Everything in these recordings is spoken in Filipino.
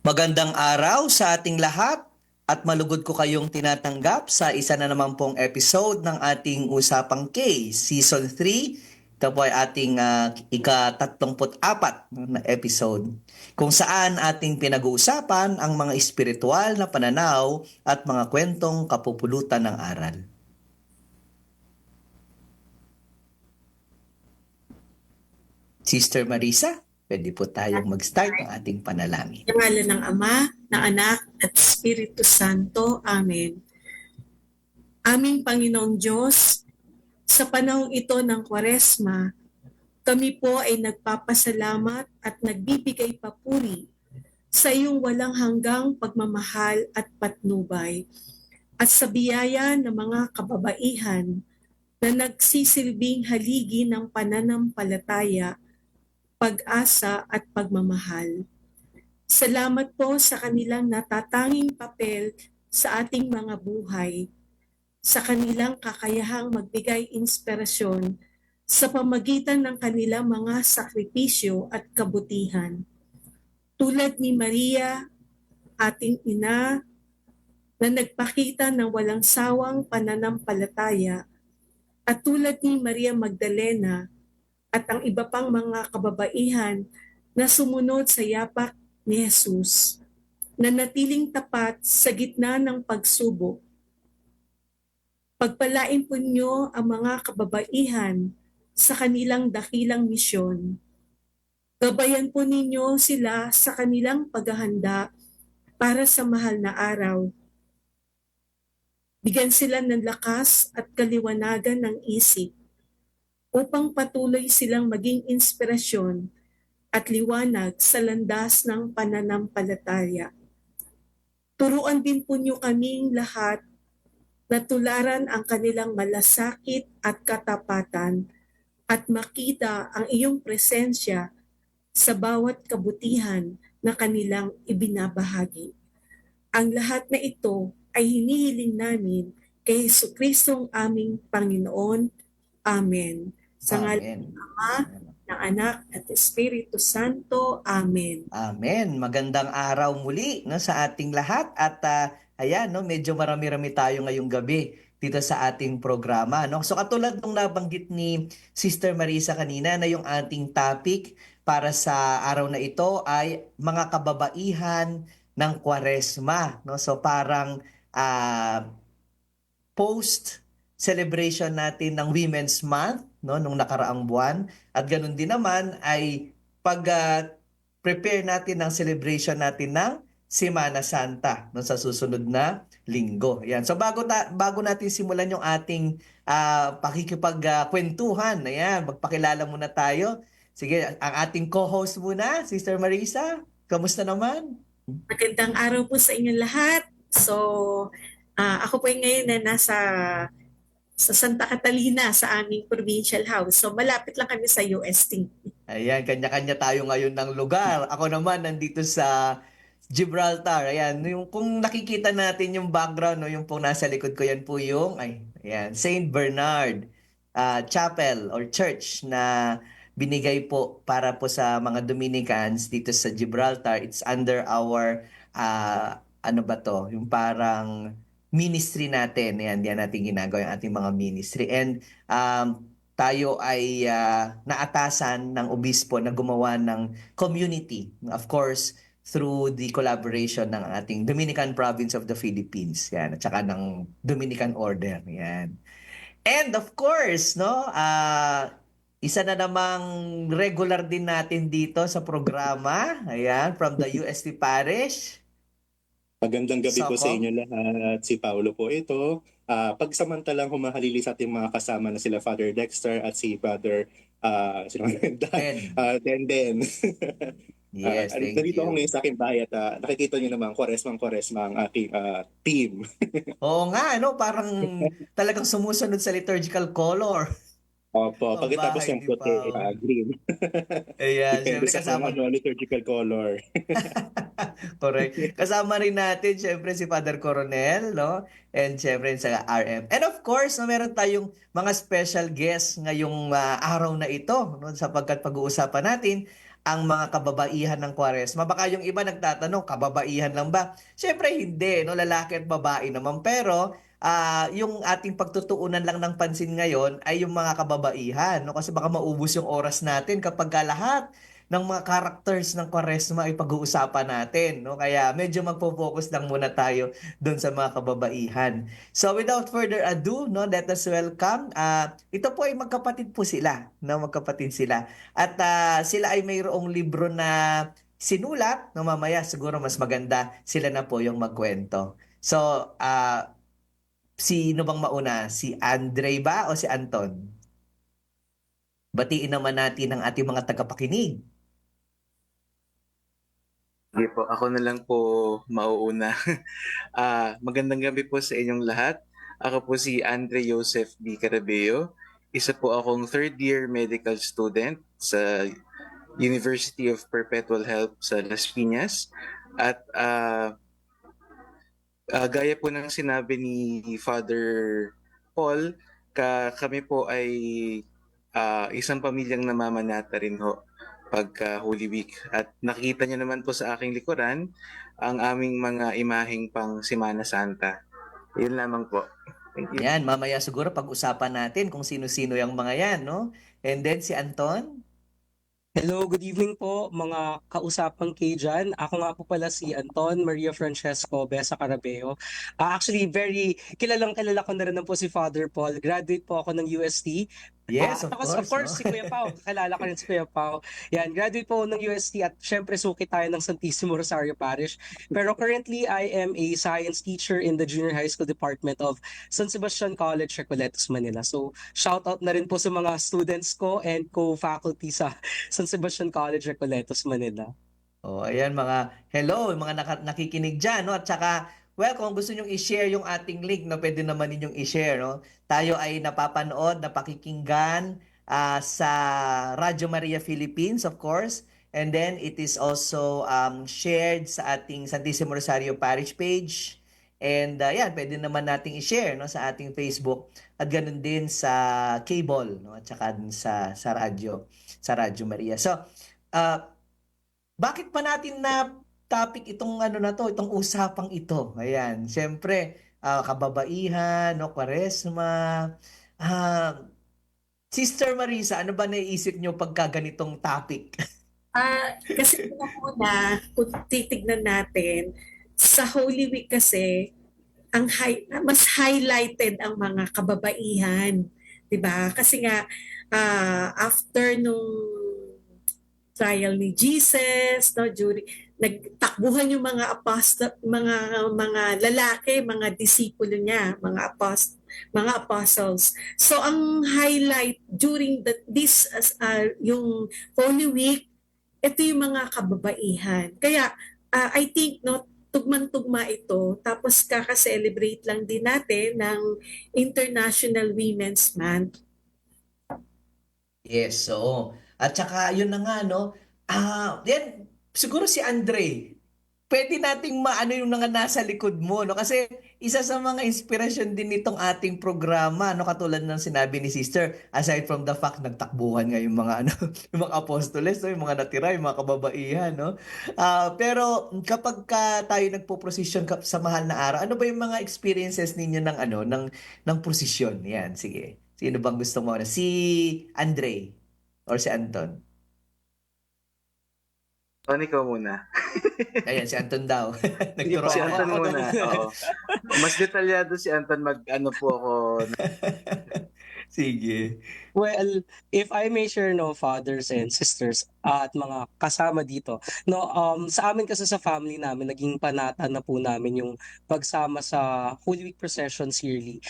Magandang araw sa ating lahat at malugod ko kayong tinatanggap sa isa na naman pong episode ng ating Usapang K, Season 3. Ito po ay ating ika-34 na episode kung saan ating pinag-uusapan ang mga espiritual na pananaw at mga kwentong kapupulutan ng aral. Sister Marisa, pwede po tayong mag-start ng ating panalangin. Sa ngalan ng Ama, ng Anak, at Espiritu Santo. Amen. Aming Panginoong Diyos, sa panahong ito ng Kwaresma, kami po ay nagpapasalamat at nagbibigay papuri sa iyong walang hanggang pagmamahal at patnubay at sa biyaya ng mga kababaihan na nagsisilbing haligi ng pananampalataya, pag-asa at pagmamahal. Salamat po sa kanilang natatanging papel sa ating mga buhay, sa kanilang kakayahang magbigay inspirasyon sa pamagitan ng kanilang mga sakripisyo at kabutihan. Tulad ni Maria, ating ina, na nagpakita ng walang sawang pananampalataya, at tulad ni Maria Magdalena at ang iba pang mga kababaihan na sumunod sa yapak ni Jesus, na natiling tapat sa gitna ng pagsubok. Pagpalain po niyo ang mga kababaihan sa kanilang dakilang misyon. Gabayan po ninyo sila sa kanilang paghahanda para sa mahal na araw. Bigyan sila ng lakas at kaliwanagan ng isip upang patuloy silang maging inspirasyon at liwanag sa landas ng pananampalataya. Turuan din po niyo kaming lahat na tularan ang kanilang malasakit at katapatan at makita ang iyong presensya sa bawat kabutihan na kanilang ibinabahagi. Ang lahat na ito ay hinihiling namin kay Jesucristong aming Panginoon. Amen. Sa ngalan ng Ama, ng Anak at Espiritu Santo. Amen. Amen. Magandang araw muli no sa ating lahat at ayan no medyo marami-rami tayo ngayong gabi dito sa ating programa no. So katulad nung nabanggit ni Sister Marisa kanina na yung ating topic para sa araw na ito ay mga kababaihan ng Kwaresma no. So parang post celebration natin ng Women's Month no nung nakaraang buwan at ganun din naman ay pag prepare natin ng celebration natin ng Semana Santa no sa susunod na linggo. Yan. So bago natin simulan yung ating pakikipagkwentuhan, ayan, magpakilala muna tayo. Sige, ang ating co-host muna, Sister Marisa. Kamusta naman? Magandang araw po sa inyong lahat. So, ako po ngayon na nasa Santa Catalina sa aming provincial house. So, malapit lang kami sa UST. Ayan, kanya-kanya tayo ngayon ng lugar. Ako naman nandito sa Gibraltar. Ayan, yung kung nakikita natin yung background, no, yung po nasa likod ko yan po yung ayan, Saint Bernard Chapel or Church na binigay po para po sa mga Dominicans dito sa Gibraltar. It's under our ano ba to? Yung parang ministry natin. Ayan, diyan natin ginagawa yung ating mga ministry. And tayo ay naatasan ng obispo na gumawa ng community. Of course, through the collaboration ng ating Dominican Province of the Philippines. Yan, at saka ng Dominican Order. Yan. And of course, no, isa na namang regular din natin dito sa programa. Ayan, from the UST Parish. Magandang gabi po sa Soko. inyo lahat. Si Paolo po ito. Pagsamantalang humahalili sa ating mga kasama na sila Father Dexter at si Brother Ted. Den. Yes, thank Nandito ako you. ngayon sa aking bahay at nakikita niyo naman, kwaresmang-kwaresma ang aking team. Oo nga, ano, parang talagang sumusunod sa liturgical color. Opo, Ang pagkatapos bahay ng ni puti, Paolo. green. Ayan, Depende siyempre sa kung kasama, ano liturgical color. correct. Kasama rin natin, siyempre, si Father Coronel, no? And siyempre sa RM. And of course, no, meron tayong mga special guests ngayong araw na ito, no? Sapagkat pag-uusapan natin ang mga kababaihan ng Kwaresma. Baka yung iba nagtatanong, kababaihan lang ba? Siyempre hindi, no? Lalaki at babae naman. Pero yung ating pagtutuunan lang ng pansin ngayon ay yung mga kababaihan, no? Kasi baka maubos yung oras natin kapag lahat ng mga characters ng Kwaresma ay pag-uusapan natin, no? Kaya medyo magpo-focus lang muna tayo doon sa mga kababaihan. So without further ado, no, let us welcome. Ito po ay magkapatid po sila, no? Magkapatid sila. At sila ay mayroong libro na sinulat, no, mamaya siguro mas maganda sila na po yung magkwento. So, sino bang mauna? Si Andre ba o si Anton? Batiin naman natin ang ating mga tagapakinig. Sige po, ako na lang po mauuna. Magandang gabi po sa inyong lahat. Ako po si Andre Joseph D. Carabeo. Isa po akong third year medical student sa University of Perpetual Help sa Las Piñas. At gaya po ng sinabi ni Father Paul, kami po ay isang pamilyang namamanata rin ho pagka Holy Week. At nakikita niyo naman po sa aking likuran ang aming mga imaheng pang Semana Santa. Yun lamang po. Thank you. Yan, mamaya siguro pag-usapan natin kung sino-sino yung mga yan, no? And then si Anton? Hello, good evening po mga kausapang kay dyan. Ako nga po pala si Anton Maria Francesco Besa Carabeo. Actually, very kilalang kilala ko na rin po si Father Paul. Graduate po ako ng UST. Yes, of Of no? course, si Kuya Pao. Kilala ko rin si Kuya Pao. Yan, graduate po ng UST at syempre suki tayo ng Santissimo Rosario Parish. Pero currently, I am a science teacher in the Junior High School Department of San Sebastian College, Recoletos, Manila. So, shout out na rin po sa mga students ko and co-faculty sa San Sebastian College, Recoletos, Manila. Oh, ayan mga hello, mga nakikinig diyan, no? At saka kung gusto niyo i-share yung ating link, no, pwede naman ninyong i-share, no? Tayo ay napapanood, napakikinggan sa Radyo Maria Philippines, of course. And then it is also shared sa ating Santissimo Rosario Parish page. And yan, pwede naman nating i-share, no, sa ating Facebook at ganun din sa cable, no? At saka sa Radyo Maria. So, bakit pa natin na topic itong ano na to, itong usapang ito? Ayan, siyempre, kababaihan, no, Kwaresma. Ah, Sister Marisa, ano ba naiisip nyo pagka ganitong topic? Kasi una, kung titignan natin, sa Holy Week kasi, mas highlighted ang mga kababaihan. 'Di ba? Kasi nga, after nung trial ni Jesus, no, nagtakbuhan yung mga mga lalaki, mga disipulo niya, mga apostles. So ang highlight during this yung Holy Week, ito yung mga kababaihan. Kaya I think no, tugman-tugma ito, tapos kaka-celebrate lang din natin ng International Women's Month. Yes, oo. At saka, yun na nga, no? Yan, siguro si Andre, pwede nating maano yung mga nasa likod mo, no? Kasi isa sa mga inspirasyon din nitong ating programa, no? Katulad ng sinabi ni Sister, aside from the fact nagtakbuhan nga yung mga ano, yung mga apostoles, no? Yung mga natira, yung mga kababaihan, no? Pero kapag tayo nagpo-prosesyon sa mahal na araw, ano ba yung mga experiences ninyo ng ano, ng prosesyon? Yan, sige. Sino bang gusto mo? Si Andre or si Anton? Tony, ikaw muna. Ayan, si Anton daw. Sige Nagturo po, Si ako. Anton muna. Oo. Mas detalyado si Anton ano po ako. Sige. Well, if I may share, no, fathers and sisters at mga kasama dito, no, sa amin kasi sa family namin, naging panata na po namin yung pagsama sa Holy Week processions yearly.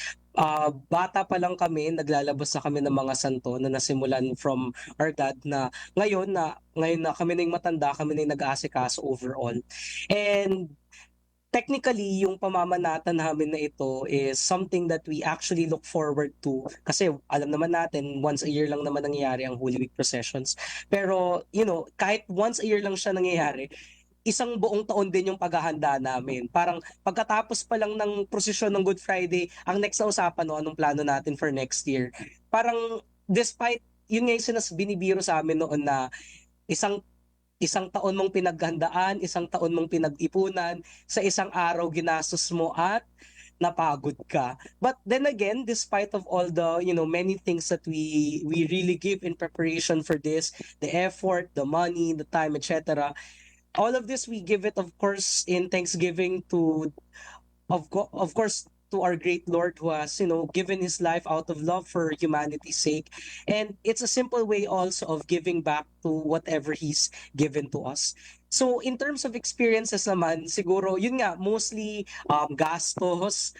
Bata pa lang kami, naglalabas na kami ng mga santo na nasimulan from our dad na ngayon na kami na yung matanda, kami na yung nag-aasikaso overall. And technically, yung pamamanatan namin na ito is something that we actually look forward to kasi alam naman natin, once a year lang naman nangyayari ang Holy Week processions. Pero, kahit once a year lang siya nangyayari, isang buong taon din yung paghahanda namin. Parang pagkatapos pa lang ng prosesyon ng Good Friday, ang next na usapan, no, anong plano natin for next year. Parang despite, yun nga yung binibiro sa amin noon na isang isang taon mong pinaghandaan, isang taon mong pinag-ipunan, sa isang araw ginastos mo at napagod ka. But then again, despite of all the, many things that we really give in preparation for this, the effort, the money, the time, etc., all of this we give it, of course, in thanksgiving to, of course, to our great Lord who has, given his life out of love for humanity's sake. And it's a simple way also of giving back to whatever he's given to us. So in terms of experiences naman, siguro, yun nga, mostly gastos,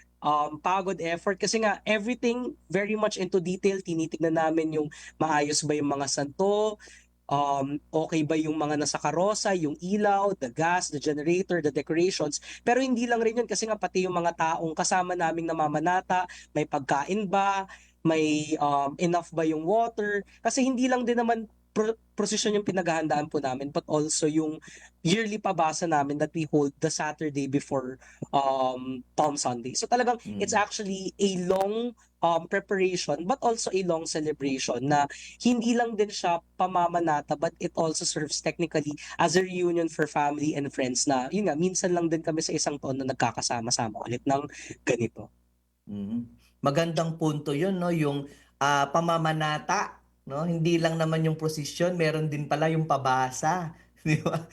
pagod, effort, kasi nga everything very much into detail. Tinitignan namin yung maayos ba yung mga santo, okay ba yung mga nasa karosa, yung ilaw, the gas, the generator, the decorations. Pero hindi lang rin yun, kasi nga pati yung mga taong kasama naming namamanata, may pagkain ba, may enough ba yung water, kasi hindi lang din naman prosesyon yung pinaghahandaan po namin, but also yung yearly pabasa namin that we hold the Saturday before Palm Sunday. So talagang it's actually a long preparation, but also a long celebration na hindi lang din siya pamamanata, but it also serves technically as a reunion for family and friends na, yun nga, minsan lang din kami sa isang taon na nagkakasama-sama ulit ng ganito. Mhm. Magandang punto 'yun, no, yung pamamanata, no? Hindi lang naman yung prosesyon, meron din pala yung pabasa, 'di ba?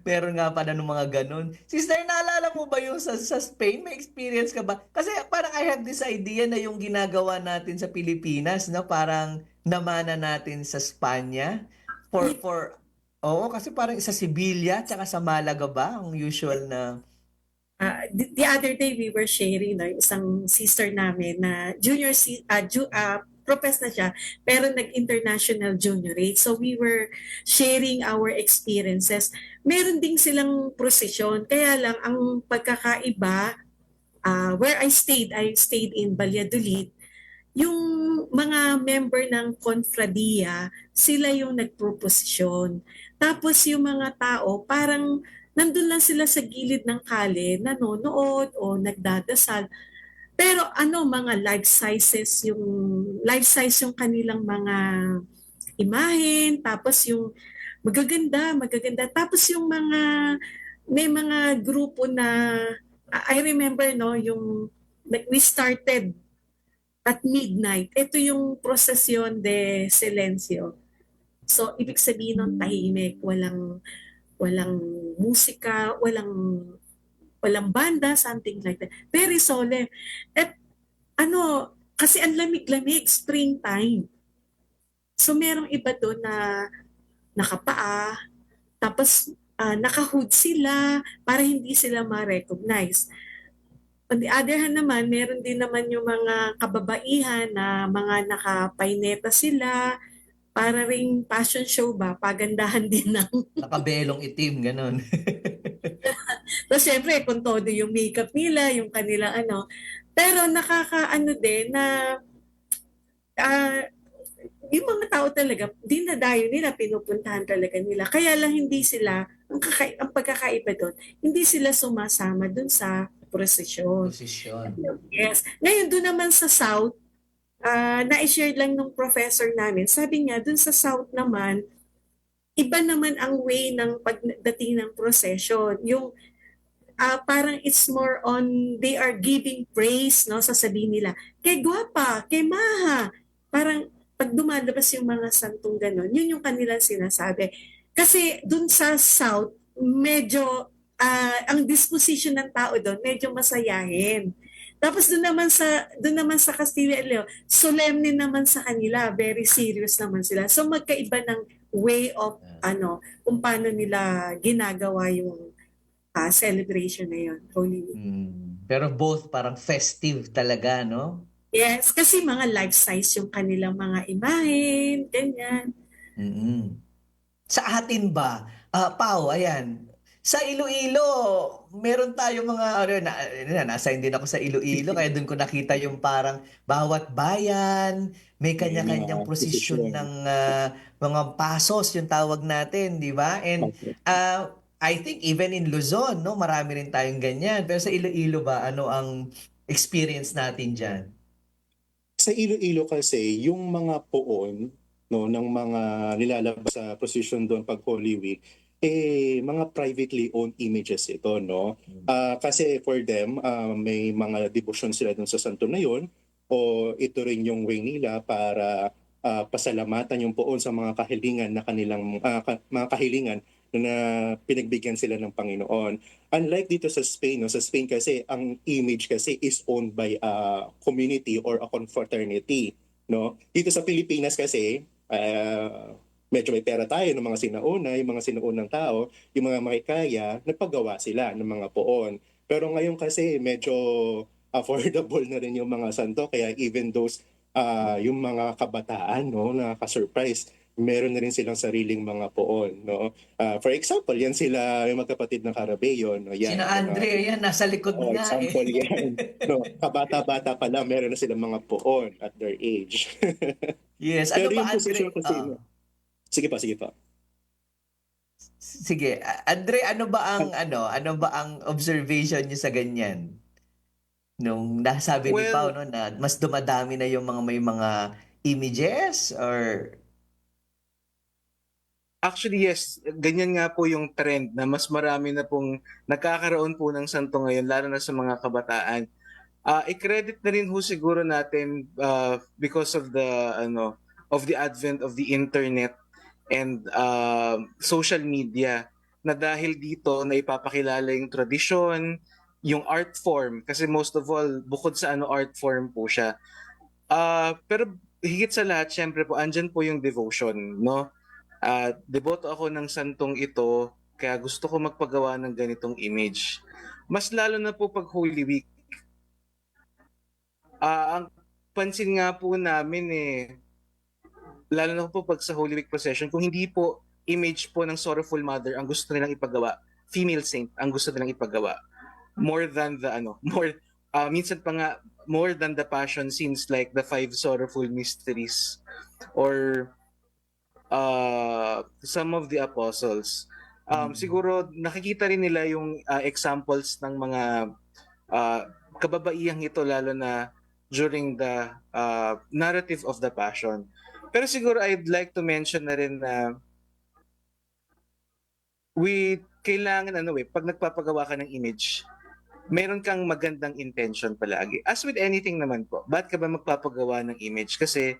Meron nga pala nung mga ganun. Sister, naalala mo ba yung sa Spain? May experience ka ba? Kasi parang I have this idea na yung ginagawa natin sa Pilipinas, no, parang namana natin sa Spanya for Oo, kasi parang sa Sevilla tsaka sa Malaga ba ang usual na The other day we were sharing, no, yung isang sister namin na profess na siya pero nag-international juniorate. So we were sharing our experiences. Meron ding silang prosesyon, kaya lang ang pagkakaiba, where I stayed in Valladolid. Yung mga member ng konfradiya, sila yung nagproposisyon. Tapos yung mga tao, parang nandun lang sila sa gilid ng kale, nanonood o nagdadasal. Pero mga life size yung kanilang mga imahen, tapos yung magaganda. Tapos yung may mga grupo na, I remember, no, we started at midnight. Ito yung prosesyon de silencio. So, ibig sabihin nun, tahimik, walang musika, walang banda, something like that. Very solemn. At kasi ang lamig-lamig, springtime. So, merong iba doon na nakapaa, tapos naka-hood sila para hindi sila ma-recognize. On the other hand naman, meron din naman yung mga kababaihan na mga nakapaineta sila, para ring fashion show ba, pagandahan din ng. nakabelong itim, ganun. So, syempre, kung todo yung makeup nila, yung kanilang pero nakakaano din na ah, yung mga tao talaga, dinadayo nila, pinupuntahan talaga nila. Kaya lang hindi sila, ang pagkakaiba doon, hindi sila sumasama doon sa prosesyon. Posisyon. Yes. Ngayon, doon naman sa South, na-share lang nung professor namin, sabi niya, doon sa South naman, iba naman ang way ng pagdating ng procession. Yung parang it's more on, they are giving praise, no? Sasabihin nila, kay gwapa, kay maha. Parang pag dumalabas yung mga santong ganon, yun yung kanilang sinasabi. Kasi dun sa South, medyo, ang disposition ng tao doon, medyo masayahin. Tapos doon naman sa Castilla y Leon, solemne naman sa kanila, very serious naman sila. So magkaiba ng way of kung paano nila ginagawa yung celebration na yun, Holy Week. Pero both parang festive talaga, no? Yes, kasi mga life size yung kanilang mga imahen, ganyan. Mm. Sa atin ba, Pao, ayan, sa Iloilo, meron tayo nasa din ako sa Iloilo, kaya doon ko nakita yung parang bawat bayan, may kanya-kanyang prosesyon ng mga pasos, yung tawag natin, di ba? And I think even in Luzon, no, marami rin tayong ganyan. Pero sa Iloilo ba, ano ang experience natin dyan? Sa Iloilo kasi, yung mga poon, no, ng mga nilalabas sa procession doon pag Holy Week, mga privately owned images ito, no? Kasi for them, may mga devotion sila dun sa santo na yun, o ito rin yung way nila para pasalamatan yung poon sa mga kahilingan na kanilang mga kahilingan na pinagbigyan sila ng Panginoon. Unlike dito sa Spain, no, sa Spain kasi ang image kasi is owned by a community or a confraternity, no? Dito sa Pilipinas kasi medyo may pera tayo ng mga sinauna, yung mga sinuunang tao, yung mga makikaya, nagpagawa sila ng mga poon. Pero ngayon kasi medyo affordable na rin yung mga santo, kaya even those yung mga kabataan, no, nakaka-surprise, meron na rin silang sariling mga poon, no. For example, yan sila yung magkapatid ng Carabeo, no, yan. Sina Andre, ayan, nasa likod nga eh. Example yan. No, kabata-bata pa lang, meron na silang mga poon at their age. Yes, ano Pero ba yung position Andre? kasi, sige pa, sige pa. Sige, Andre, ano ba ang observation niyo sa ganyan? Nung nasabi ni Pao, Well, no, na mas dumadami na yung mga may mga images or actually, yes, ganyan nga po yung trend na mas marami na pong nagkakaroon po ng santo ngayon, lalo na sa mga kabataan. I-credit na rin ho siguro natin because of the advent of the internet and social media, na dahil dito na ipapakilala yung tradisyon, yung art form, kasi most of all bukod sa art form po siya. Pero higit sa lahat, syempre po andyan po yung devotion, no? Deboto ako ng santong ito, kaya gusto ko magpagawa ng ganitong image. Mas lalo na po pag Holy Week. Ang pansin nga po namin lalo na po pag sa Holy Week procession, kung hindi po image po ng Sorrowful Mother ang gusto nilang ipagawa, female saint ang gusto nilang ipagawa, more than the minsan pa nga more than the passion scenes like the five sorrowful mysteries or some of the apostles. Siguro nakikita rin nila yung examples ng mga kababaihang ito, lalo na during the narrative of the passion. Pero siguro I'd like to mention na rin na kailangan pag nagpapagawa ka ng image, meron kang magandang intention palagi. As with anything naman po, ba't ka ba magpapagawa ng image? Kasi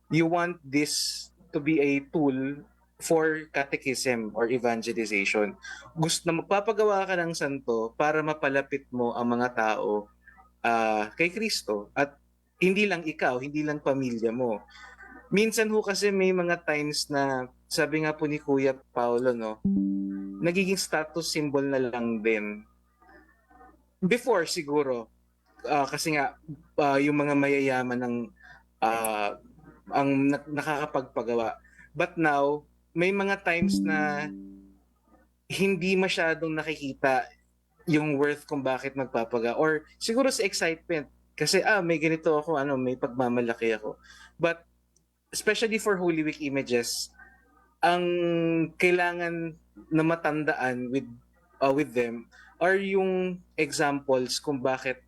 you want this to be a tool for catechism or evangelization. Gusto na magpapagawa ka ng santo para mapalapit mo ang mga tao kay Kristo. At hindi lang ikaw, hindi lang pamilya mo. Minsan ho kasi may mga times na, sabi nga po ni Kuya Paolo, no, nagiging status symbol na lang din. Before siguro, kasi nga yung mga mayayaman ang nakakapagpagawa. But now, may mga times na hindi masyadong nakikita yung worth kung bakit magpapaga, or siguro sa excitement kasi may ganito ako, may pagmamalaki ako. But especially for Holy Week images, ang kailangan na matandaan with them are yung examples kung bakit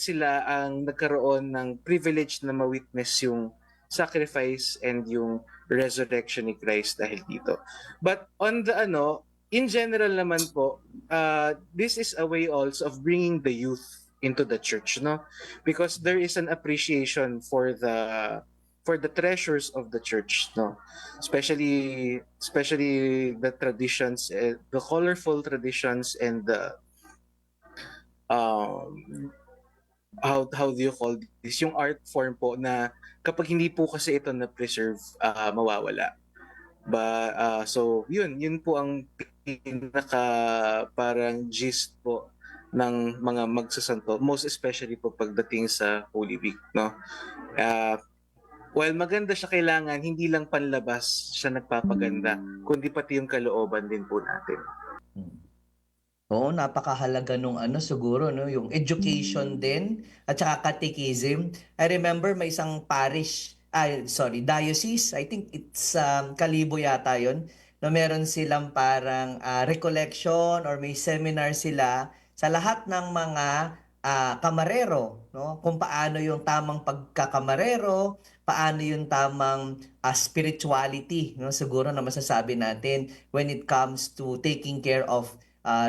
sila ang nagkaroon ng privilege na ma-witness yung sacrifice and yung resurrection ni Christ dahil dito. But on the in general naman po, this is a way also of bringing the youth into the church, no? Because there is an appreciation for the treasures of the church, no? Especially the traditions, the colorful traditions, and the how do you call this, yung art form po na kapag hindi po kasi ito na preserve, mawawala. So yun po ang pinaka parang gist po ng mga magsasanto, most especially po pagdating sa Holy Week, no? While maganda siya, kailangan hindi lang panlabas siya nagpapaganda, kundi pati yung kalooban din po natin. Oo, napakahalaga nung siguro, no, yung education din at saka catechism. I remember may isang diocese, I think it's Kalibo yata yon, na meron silang parang recollection or may seminar sila sa lahat ng mga kamarero, no? Kung paano yung tamang pagkakamarero, paano yung tamang spirituality, no? Siguro na masasabi natin when it comes to taking care of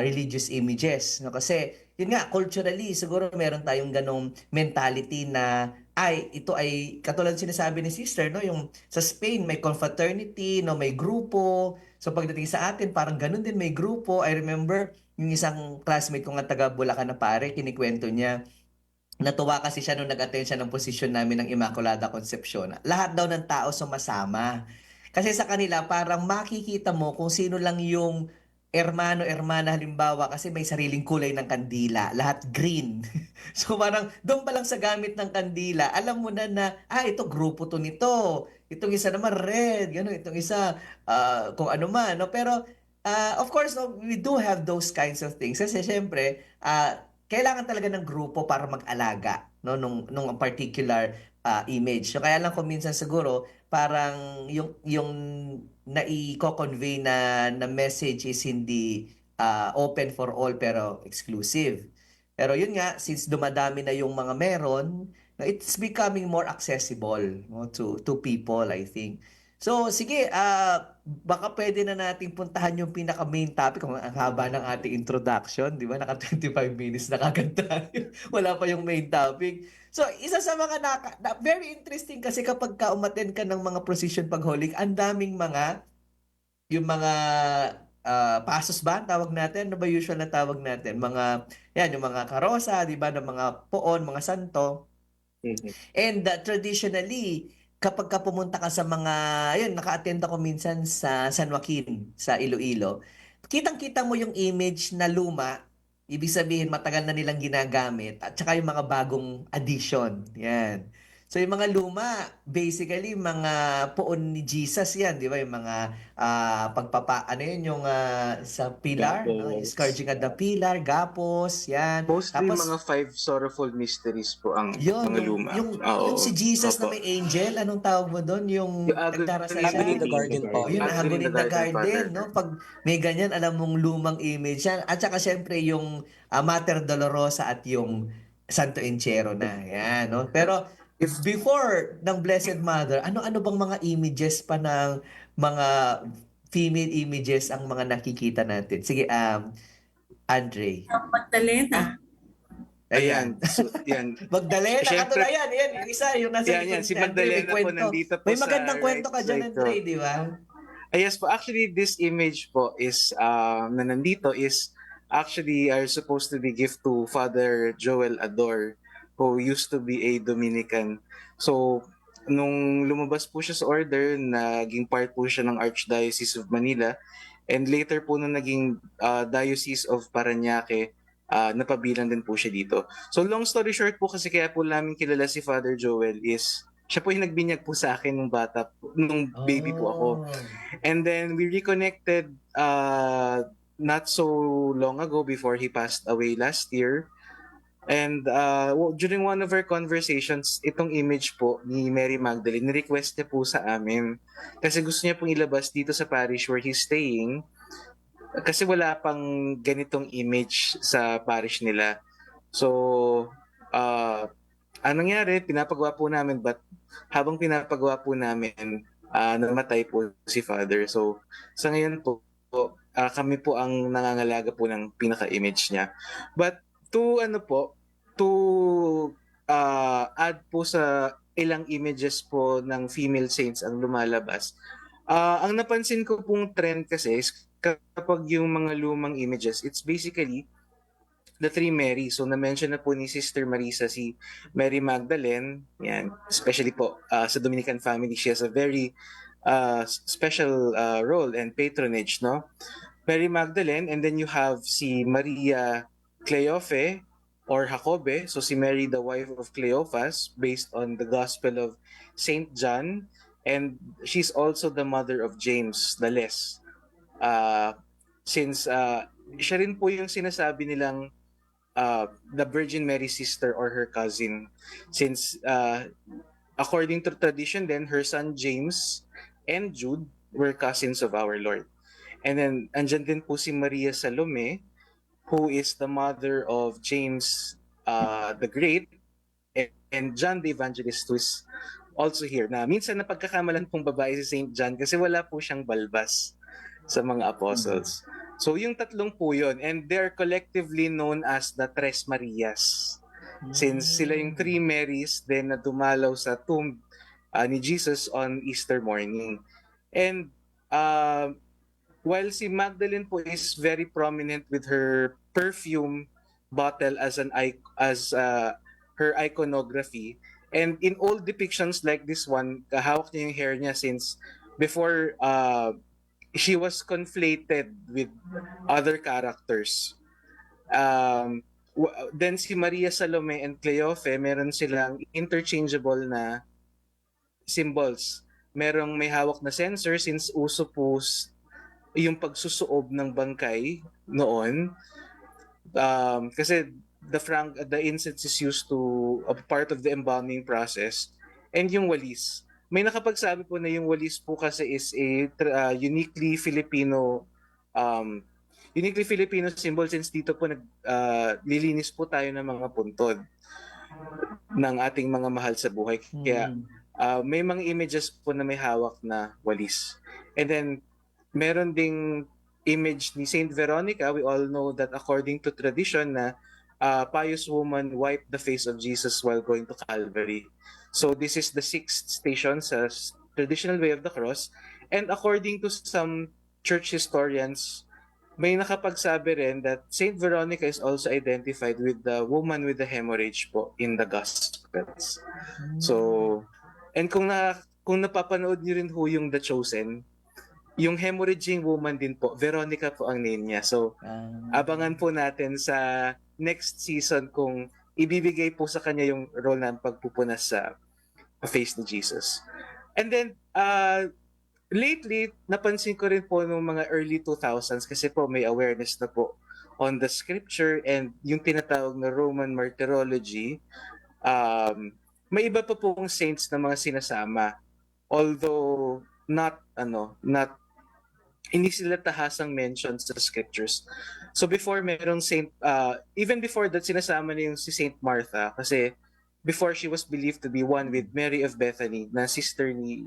religious images, no? Kasi yun nga, culturally, siguro meron tayong ganong mentality na ay, ito ay katulad sinasabi ni sister, no? Yung sa Spain may confraternity, no? May grupo. So pagdating sa atin, parang ganun din may grupo. I remember yung isang classmate ko nga taga Bulacan na pare, kinikwento niya, natuwa kasi siya nung nag-attend siya ng posisyon namin ng Immaculada Concepcion. Lahat daw ng tao sumasama. Kasi sa kanila, parang makikita mo kung sino lang yung ermano-ermana halimbawa kasi may sariling kulay ng kandila. Lahat green. So parang doon pa lang sa gamit ng kandila, alam mo na, ito grupo to nito. Itong isa naman red, gano'n. Itong isa, kung ano man. No? Pero, of course, no, we do have those kinds of things. Kasi syempre, kailangan talaga ng grupo para mag-alaga no nung particular image. So kaya lang kung minsan siguro parang yung nai-convey na message is hindi open for all pero exclusive. Pero yun nga, since dumadami na yung mga meron, no, it's becoming more accessible no, to people, I think. So, sige, baka pwede na nating puntahan yung pinaka-main topic. Kung ang haba ng ating introduction, di ba? Naka 25 minutes na kagad tayo. Wala pa yung main topic. So, isa sa mga very interesting kasi kapag ka umattend ka ng mga procession pag Holy, ang daming yung mga pasos ba ang tawag natin? Ano ba usual na tawag natin? Yung mga karosa, di ba? Ng mga poon, mga santo. Mhm. And traditionally, kapag ka pumunta ka sa mga, ayun, naka-attend ako minsan sa San Joaquin, sa Iloilo, kitang-kita mo yung image na luma, ibig sabihin matagal na nilang ginagamit, at saka yung mga bagong addition. Yan. So yung mga luma, basically mga poon ni Jesus yan, di ba? Yung mga ano yun, yung sa pillar, no? Yung Gapos. scourging at the pillar, gapos, yan. Mostly Tapos mga five sorrowful mysteries po ang yun, mga luma. yung si Oo. Jesus na Opo. may angel, anong tawag mo doon? Yung Yung nagdarasal Agony in siya? the Garden po. O yun, Garden. Agony Agony in in the the Garden, Garden, Father. no? Pag may ganyan, alam mong lumang image yan. At saka syempre yung Mater Dolorosa at yung Santo Enchero na. Yan, no? Pero If before ng Blessed Mother, ano-ano bang mga images pa ng mga female images ang mga nakikita natin? Sige, Andre. Magdalena. Ayan. yan. Magdalena, katulad Siyempre, yan, yung isa, yung nasa yan. likod Si ni Andre, may Magdalena po kwento. nandito po May sa magandang kwento right ka dyan, side Andre, ko. di ba? Yes po, actually this image po is na nandito is actually are supposed to be gift to Father Joel Ador who used to be a Dominican. So nung lumabas po siya sa order, naging part po siya ng Archdiocese of Manila and later po nung naging Diocese of Parañaque, napabilang din po siya dito. So long story short po kasi kaya po namin kilala si Father Joel is siya po yung nagbinyag po sa akin nung nung baby po ako. Oh. And then we reconnected not so long ago before he passed away last year. And during one of our conversations, itong image po ni Mary Magdalene, request niya po sa amin. Kasi gusto niya pong ilabas dito sa parish where he's staying. Kasi wala pang ganitong image sa parish nila. So, anong nangyari, pinapagawa po namin, but habang pinapagawa po namin, namatay po si Father. So, sa ngayon po, kami po ang nangangalaga po ng pinaka-image niya. But to add po sa ilang images po ng female saints ang lumalabas, ang napansin ko pong trend kasi is kapag yung mga lumang images, it's basically the three Mary. So na-mention na po ni Sister Marisa si Mary Magdalene. Yan. Especially po sa Dominican family, she has a very special role and patronage, no? Mary Magdalene, and then you have si Maria Cleofe or Jacobe. So si Mary, the wife of Cleophas, based on the Gospel of Saint John. And she's also the mother of James the Less. Since siya rin po yung sinasabi nilang the Virgin Mary's sister or her cousin. Since according to tradition then, her son James and Jude were cousins of our Lord. And then, andyan din po si Maria Salome, who is the mother of James the Great, and John the Evangelist, who is also here, na minsan napagkakamalan pong babae si Saint John kasi wala po siyang balbas sa mga apostles. So yung tatlong po yun, and they're collectively known as the Tres Marias. Since sila yung three Marys then na dumalaw sa tomb ni Jesus on Easter morning. And while si Magdalene po is very prominent with her perfume bottle as her iconography, and in old depictions like this one, kahawak niya yung hair niya since before she was conflated with other characters. Then si Maria Salome and Cleofe, meron silang interchangeable na symbols. Merong may hawak na censer since uso po yung pagsusuob ng bangkay noon. Kasi the incense is used to a part of the embalming process, and yung walis. May nakapagsabi po na yung walis po kasi is a uniquely Filipino symbol since dito po lilinis po tayo ng mga puntod ng ating mga mahal sa buhay. Kaya may mga images po na may hawak na walis. And then meron ding image ni Saint Veronica. We all know that according to tradition na pious woman wiped the face of Jesus while going to Calvary. So this is the sixth station sa traditional way of the cross. And according to some church historians, may nakapagsabi rin that Saint Veronica is also identified with the woman with the hemorrhage po in the Gospels. So, and kung napapanood niyo rin ho yung The Chosen, yung hemorrhaging woman din po, Veronica po ang name niya. So, abangan po natin sa next season kung ibibigay po sa kanya yung role ng pagpupunas sa face ni Jesus. And then, lately, napansin ko rin po nung mga early 2000s kasi po may awareness na po on the scripture and yung tinatawag na Roman martyrology. May iba pa pong saints na mga sinasama. Although, hindi sila tahasang mentioned sa scriptures. So before merong even before that, sinasama niya yung si Saint Martha kasi before she was believed to be one with Mary of Bethany na sister ni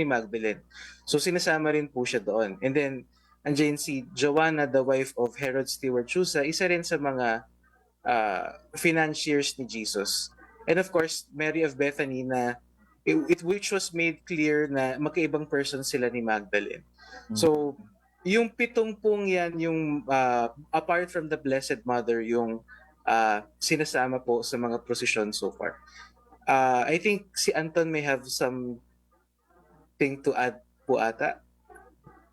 Magdalene. So sinasama rin po siya doon. And then andiyan si Joanna, the wife of Herod Steward Chusa, isa rin sa mga financiers ni Jesus. And of course, Mary of Bethany na which was made clear na magkaibang person sila ni Magdalene. So yung pitong pong yan, yung apart from the Blessed Mother, yung sinasama po sa mga procession so far. I think si Anton may have something to add po ata.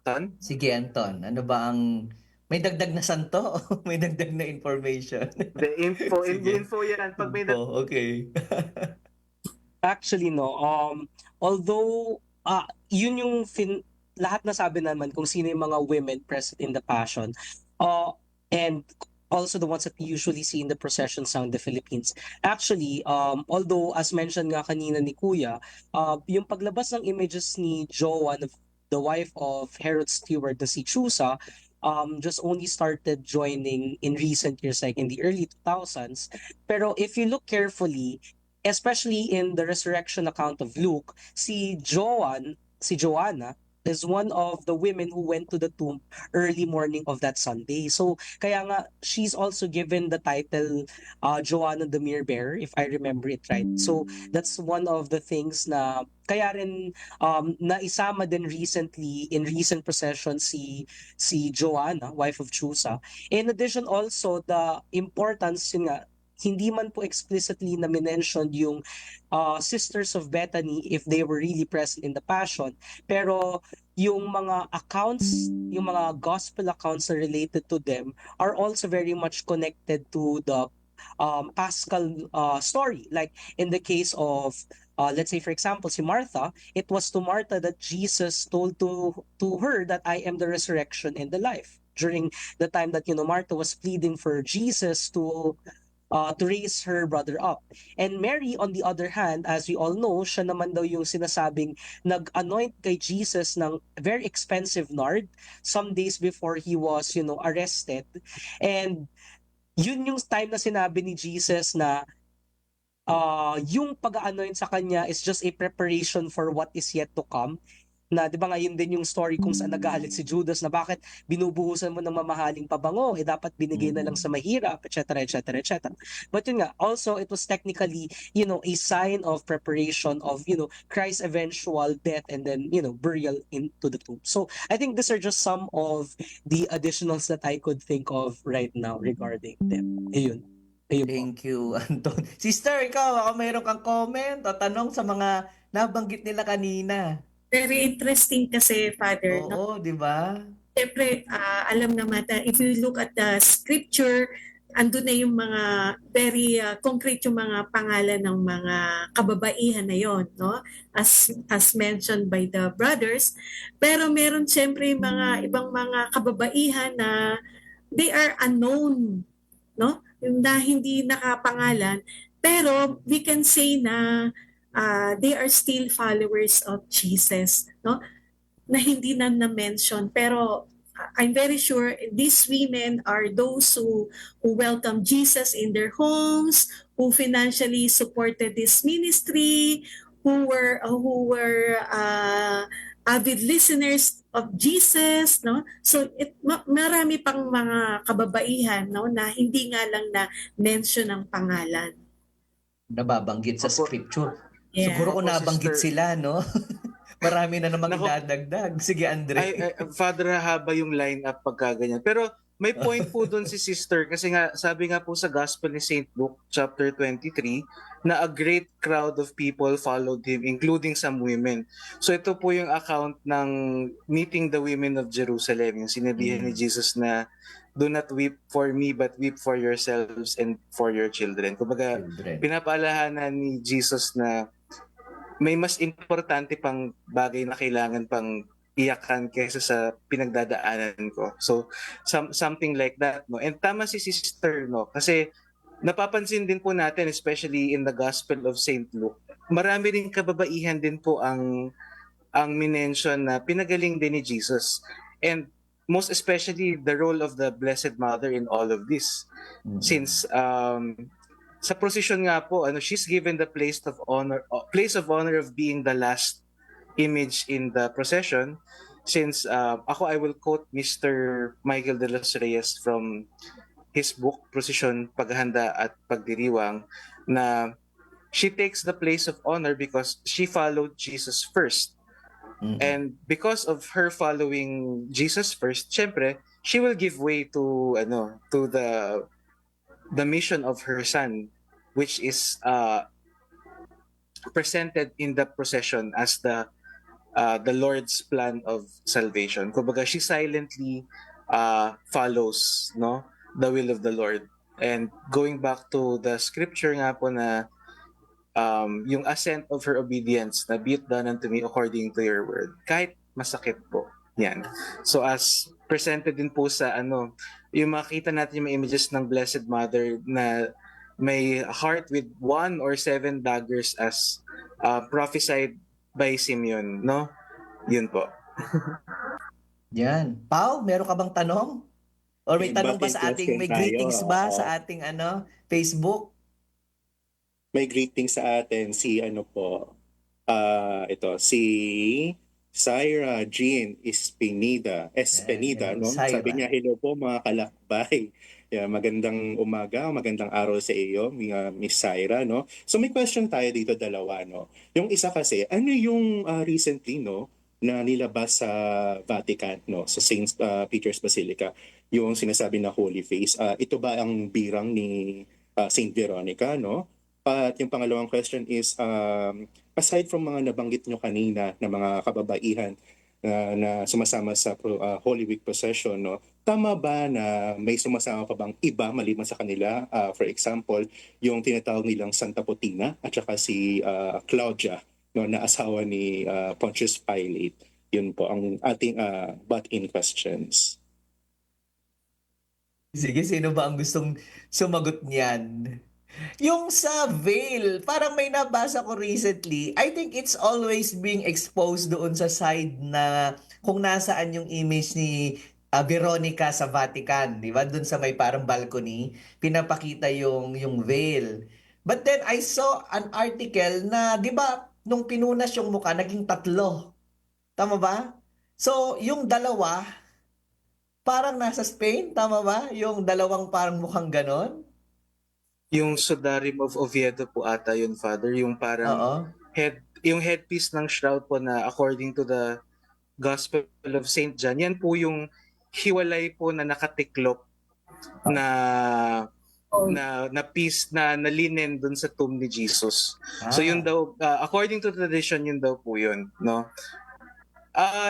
Ton? Sige, Anton. Ano ba ang... May dagdag na santo? May dagdag na information? The info, Sige. info yan. Pag may Okay. Actually, no. Although, yun yung lahat na sabi naman kung sino yung mga women present in the Passion. And also the ones that we usually see in the processions ng the Philippines. Actually, although as mentioned nga kanina ni Kuya, yung paglabas ng images ni Joan, the wife of Herod Steward na si Chusa, just only started joining in recent years, like in the early 2000s. Pero if you look carefully, especially in the resurrection account of Luke, si Joanna, is one of the women who went to the tomb early morning of that Sunday. So, kaya nga, she's also given the title Joanna the Mirror Bearer, if I remember it right. So, that's one of the things na kaya rin naisama din recently in recent procession si Joanna, wife of Chusa. In addition also, the importance yun nga, hindi man po explicitly na mentioned yung Sisters of Bethany if they were really present in the Passion. Pero yung mga accounts, yung mga gospel accounts na related to them are also very much connected to the Paschal story. Like in the case of, let's say for example, si Martha, it was to Martha that Jesus told to her that I am the resurrection and the life. During the time that, Martha was pleading for Jesus to raise her brother up. And Mary, on the other hand, as we all know, siya naman daw yung sinasabing nag-anoint kay Jesus ng very expensive nard some days before he was, arrested. And yun yung time na sinabi ni Jesus na yung pag-anoint sa kanya is just a preparation for what is yet to come. Na 'di ba nga yun din yung story kung saan nagalit si Judas na bakit binubuhusan mo ng mamahaling pabango, dapat binigay na lang sa mahirap, etc., etc., etc. But yun nga, also it was technically, a sign of preparation of, Christ's eventual death and then, burial into the tomb. So I think these are just some of the additionals that I could think of right now regarding them. Ayun po. Thank you, Anton. Sister, ikaw, ako mayroon kang comment o tanong sa mga nabanggit nila kanina. Very interesting kasi, Father, no? Oo, di ba? Siyempre, alam naman na if you look at the scripture, andun na yung mga very concrete yung mga pangalan ng mga kababaihan na yon, no? As mentioned by the brothers. Pero meron siyempre mga ibang mga kababaihan na they are unknown, no? Yung na hindi nakapangalan, pero we can say na they are still followers of Jesus, no? Na hindi na-mention, pero I'm very sure these women are those who welcome Jesus in their homes, who financially supported this ministry, who were avid listeners of Jesus, no? So marami pang mga kababaihan, no, na hindi nga lang na mention ang pangalan. Nababanggit sa Opo. scripture. Yeah. Siguro kung Opo, nabanggit sister. sila, no? Marami na namang Nako. idadagdag. Sige, Andre. Father, haba yung line-up pagka ganyan. Pero may point po doon si sister kasi nga sabi nga po sa Gospel ni St. Luke chapter 23 na a great crowd of people followed him including some women. So ito po yung account ng meeting the women of Jerusalem. Yung sinabihan ni Jesus na do not weep for me but weep for yourselves and for your children. Kumbaga Children. pinapaalahanan ni Jesus na may mas importante pang bagay na kailangan pang iyakan kaysa sa pinagdadaanan ko. So something like that, no. And tama si sister, no, kasi napapansin din po natin especially in the Gospel of St. Luke. Marami ring kababaihan din po ang minention na pinagaling din ni Jesus. And most especially the role of the Blessed Mother in all of this. Since sa procession nga po, she's given the place of honor of being the last image in the procession. Since I will quote Mr. Michael de los Reyes from his book Procession, Paghahanda at Pagdiriwang, na she takes the place of honor because she followed Jesus first. And because of her following Jesus first, syempre, she will give way to the mission of her son, which is presented in the procession as the Lord's plan of salvation. Kumbaga, she silently follows, no, the will of the Lord. And going back to the scripture nga po na yung assent of her obedience na be it done unto me according to your word, kahit masakit po yan. So as presented din po sa yung makita natin yung mga images ng Blessed Mother na may heart with 1 or 7 daggers as prophesied by Simeon, no? Yun po. Yan. Pao, meron ka bang tanong? Or may May tanong ba back-end sa ating, may question greetings tayo, ba oo. sa ating Facebook? May greeting sa atin si si Syra Jean Espinida, Yan, no? Syra. Sabi niya, hello po mga kalakbay. Yeah, magandang umaga, magandang araw sa iyo, Miss Syra, no? So may question tayo dito dalawa, no? Yung isa kasi, ano yung recently, no, na nilabas sa Vatican, no, sa St. Peter's Basilica, yung sinasabi na Holy Face. Ito ba ang birang ni St. Veronica, no? At yung pangalawang question is, aside from mga nabanggit nyo kanina na mga kababaihan na sumasama sa Holy Week procession, no, tama ba na may sumasama pa bang iba maliban sa kanila? For example, yung tinatawag nilang Santa Potina at saka si Claudia, no, na asawa ni Pontius Pilate. Yun po ang ating butt-in questions. Sige, sino ba ang gustong sumagot niyan? Yung sa veil, parang may nabasa ko recently, I think it's always being exposed doon sa side na kung nasaan yung image ni Veronica sa Vatican, di ba? Doon sa may parang balcony, pinapakita yung veil. But then I saw an article na, di ba, nung pinunas yung mukha, naging tatlo. Tama ba? So, yung dalawa, parang nasa Spain, tama ba? Yung dalawang parang mukhang ganon. Yung Sudarim of Oviedo po ata yun, Father, yung parang Oo. yung headpiece ng shroud po na according to the Gospel of Saint John, yan po yung hiwalay po na nakatiklop na Oh, na piece na linen dun sa tomb ni Jesus. So yun Ah. daw, according to tradition, yun daw po yun, no?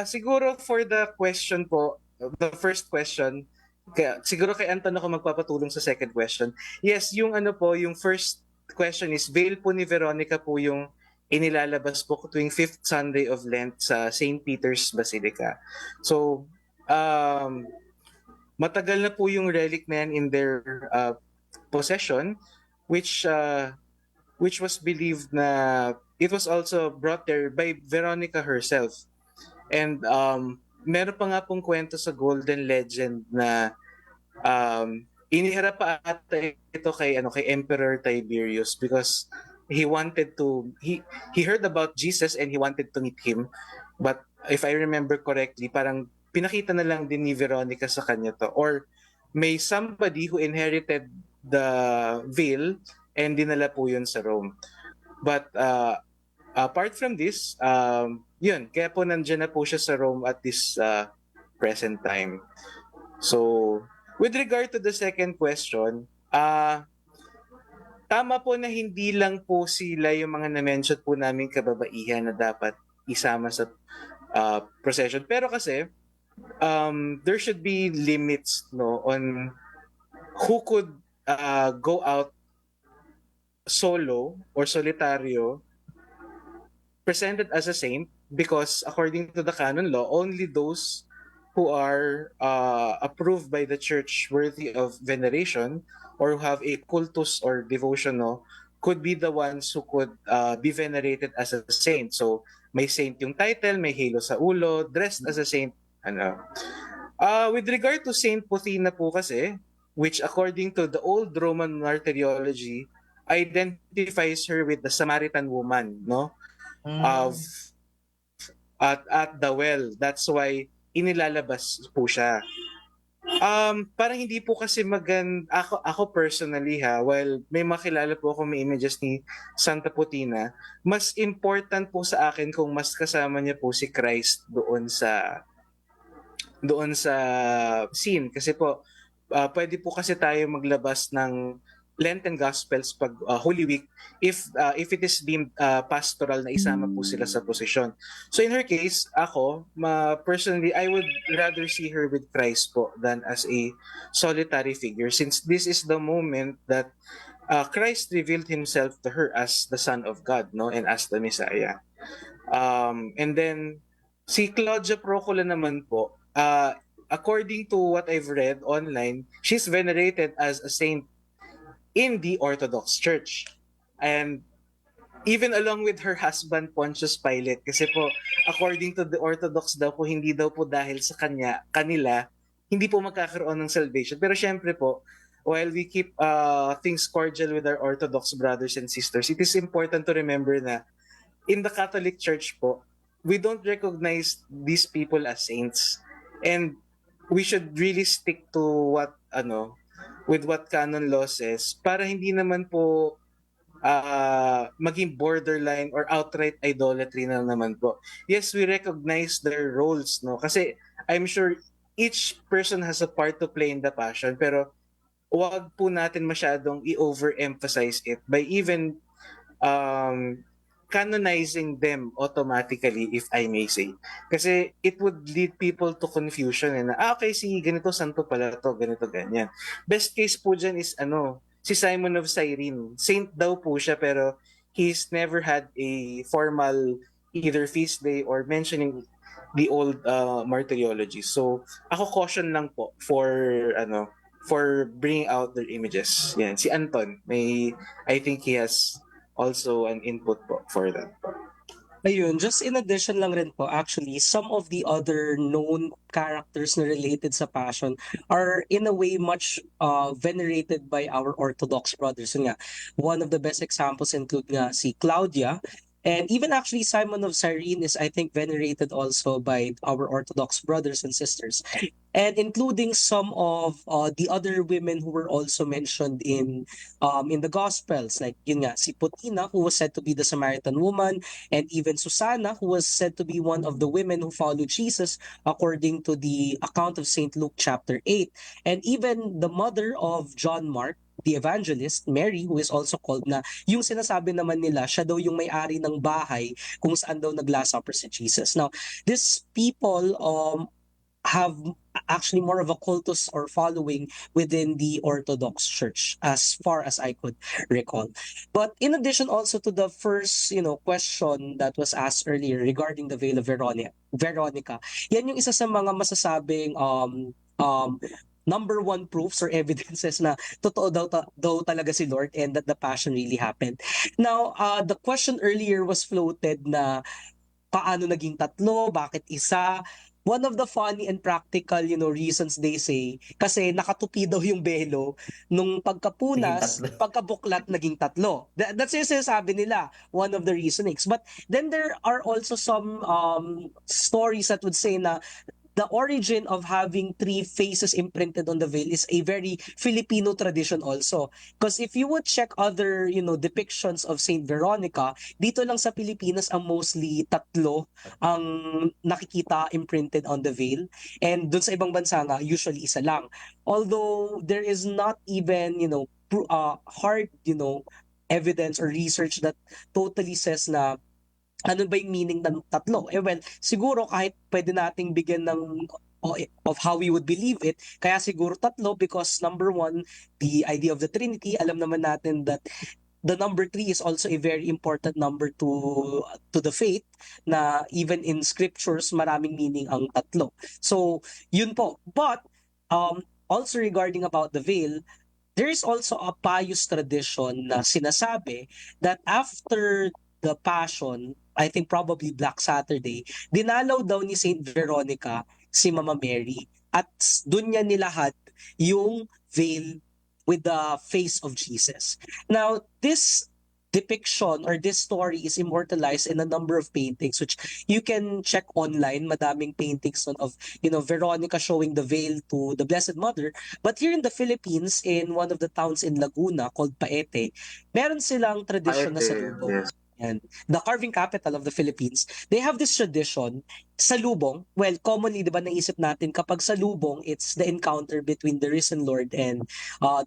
Siguro for the question po, the first question, kaya siguro kay Anton ako magpapatulong sa second question. Yes, yung ano po, yung first question is veil po ni Veronica po yung inilalabas po tuwing 5th Sunday of Lent sa St. Peter's Basilica. So, matagal na po yung relic na yan in their possession, which was believed na it was also brought there by Veronica herself. And meron pa nga pong kwento sa Golden Legend na iniharap pa ata ito kay Emperor Tiberius because he heard about Jesus and he wanted to meet him, but if I remember correctly, parang pinakita na lang din ni Veronica sa kanya to, or may somebody who inherited the veil and dinala po yun sa Rome. But apart from this, yun, kaya po nandyan na po siya sa Rome at this present time. So, with regard to the second question, tama po na hindi lang po sila yung mga na-mention po namin kababaihan na dapat isama sa procession. Pero kasi, there should be limits no on who could go out solo or solitaryo presented as a saint, because according to the canon law, only those who are approved by the church worthy of veneration or who have a cultus or devotion no, could be the ones who could be venerated as a saint. So may saint yung title, may halo sa ulo, dressed as a saint. With regard to Saint Puthina po kasi, which according to the old Roman martyrology, identifies her with the Samaritan woman, no? Of at the well. That's why inilalabas po siya. Parang hindi po kasi ako personally while may makilala po ako may images ni Santa Putina, mas important po sa akin kung mas kasama niya po si Christ doon sa scene, kasi po pwede po kasi tayo maglabas ng Lenten Gospels pag Holy Week if it is deemed pastoral na isama po sila sa posisyon. So in her case, ako, personally, I would rather see her with Christ po than as a solitary figure, since this is the moment that Christ revealed himself to her as the Son of God, no, and as the Messiah. And then si Claudia Procula naman po, according to what I've read online, she's venerated as a saint in the Orthodox Church. And even along with her husband Pontius Pilate, kasi po according to the Orthodox daw po, hindi daw po dahil sa kanila hindi po magkakaroon ng salvation. Pero syempre po, while we keep things cordial with our Orthodox brothers and sisters, it is important to remember na in the Catholic Church po, we don't recognize these people as saints. And we should really stick to with what canon law says, para hindi naman po maging borderline or outright idolatry na naman po. Yes, we recognize their roles, no? Kasi I'm sure each person has a part to play in the passion, pero wag po natin masyadong i-overemphasize it by even canonizing them automatically, if I may say. Kasi it would lead people to confusion na, okay, si ganito santo pala to, ganito ganyan. Best case po dyan is si Simon of Cyrene. Saint daw po siya, pero he's never had a formal either feast day or mentioning the old martyrology. So ako caution lang po for bringing out their images. Yan, si Anton, I think he has also an input po for that. Ayun, just in addition lang rin po, actually, some of the other known characters na related sa Passion are in a way much venerated by our Orthodox brothers. Yun nga, one of the best examples include nga si Claudia, and even actually Simon of Cyrene is, I think, venerated also by our Orthodox brothers and sisters, and including some of the other women who were also mentioned in the Gospels, like yun nga, si Putina, who was said to be the Samaritan woman, and even Susanna, who was said to be one of the women who followed Jesus according to the account of St. Luke chapter 8. And even the mother of John Mark, the evangelist, Mary, who is also called na, yung sinasabi naman nila, siya daw yung may-ari ng bahay kung saan daw nag-Last Supper si Jesus. Now, these people have actually more of a cultus or following within the Orthodox Church, as far as I could recall. But in addition also to the first, question that was asked earlier regarding the veil of Veronica, yan yung isa sa mga masasabing number one proofs or evidences na totoo daw talaga si Lord and that the passion really happened. Now, the question earlier was floated na paano naging tatlo, bakit isa. One of the funny and practical, reasons they say, kasi nakatupi daw yung belo, nung Naging pagkapunas, tatlo. pagkabuklat, naging tatlo. That's yung sinasabi nila, one of the reasonings. But then there are also some stories that would say na the origin of having three faces imprinted on the veil is a very Filipino tradition also. Because if you would check other, depictions of Saint Veronica, dito lang sa Pilipinas ang mostly tatlo ang nakikita imprinted on the veil. And dun sa ibang bansa nga, usually isa lang. Although there is not even, hard, evidence or research that totally says na ano ba yung meaning ng tatlo? Well, siguro kahit pwede nating bigyan of how we would believe it, kaya siguro tatlo because number one, the idea of the Trinity, alam naman natin that the number three is also a very important number to the faith, na even in scriptures maraming meaning ang tatlo. So, yun po. But also regarding about the veil, there is also a pious tradition na sinasabi that after the Passion, I think probably Black Saturday, dinalaw daw ni Saint Veronica si Mama Mary at dun niya nilahad yung veil with the face of Jesus. Now, this depiction or this story is immortalized in a number of paintings which you can check online. Madaming paintings of Veronica showing the veil to the Blessed Mother. But here in the Philippines, in one of the towns in Laguna called Paete, meron silang tradition na Paete, salubong. yes. And the carving capital of the Philippines, they have this tradition, salubong. Well, commonly, di ba, naisip natin kapag salubong, it's the encounter between the risen Lord and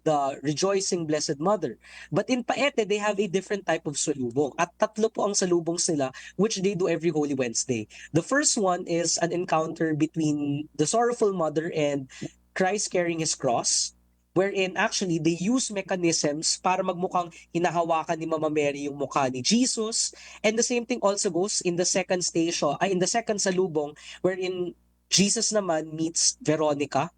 the rejoicing Blessed Mother. But in Paete, they have a different type of salubong. At tatlo po ang salubong sila, which they do every Holy Wednesday. The first one is an encounter between the Sorrowful Mother and Christ carrying his cross, wherein actually they use mechanisms para magmukhang hinahawakan ni Mama Mary yung mukha ni Jesus. And the same thing also goes in the second station, in the second salubong, wherein Jesus naman meets Veronica.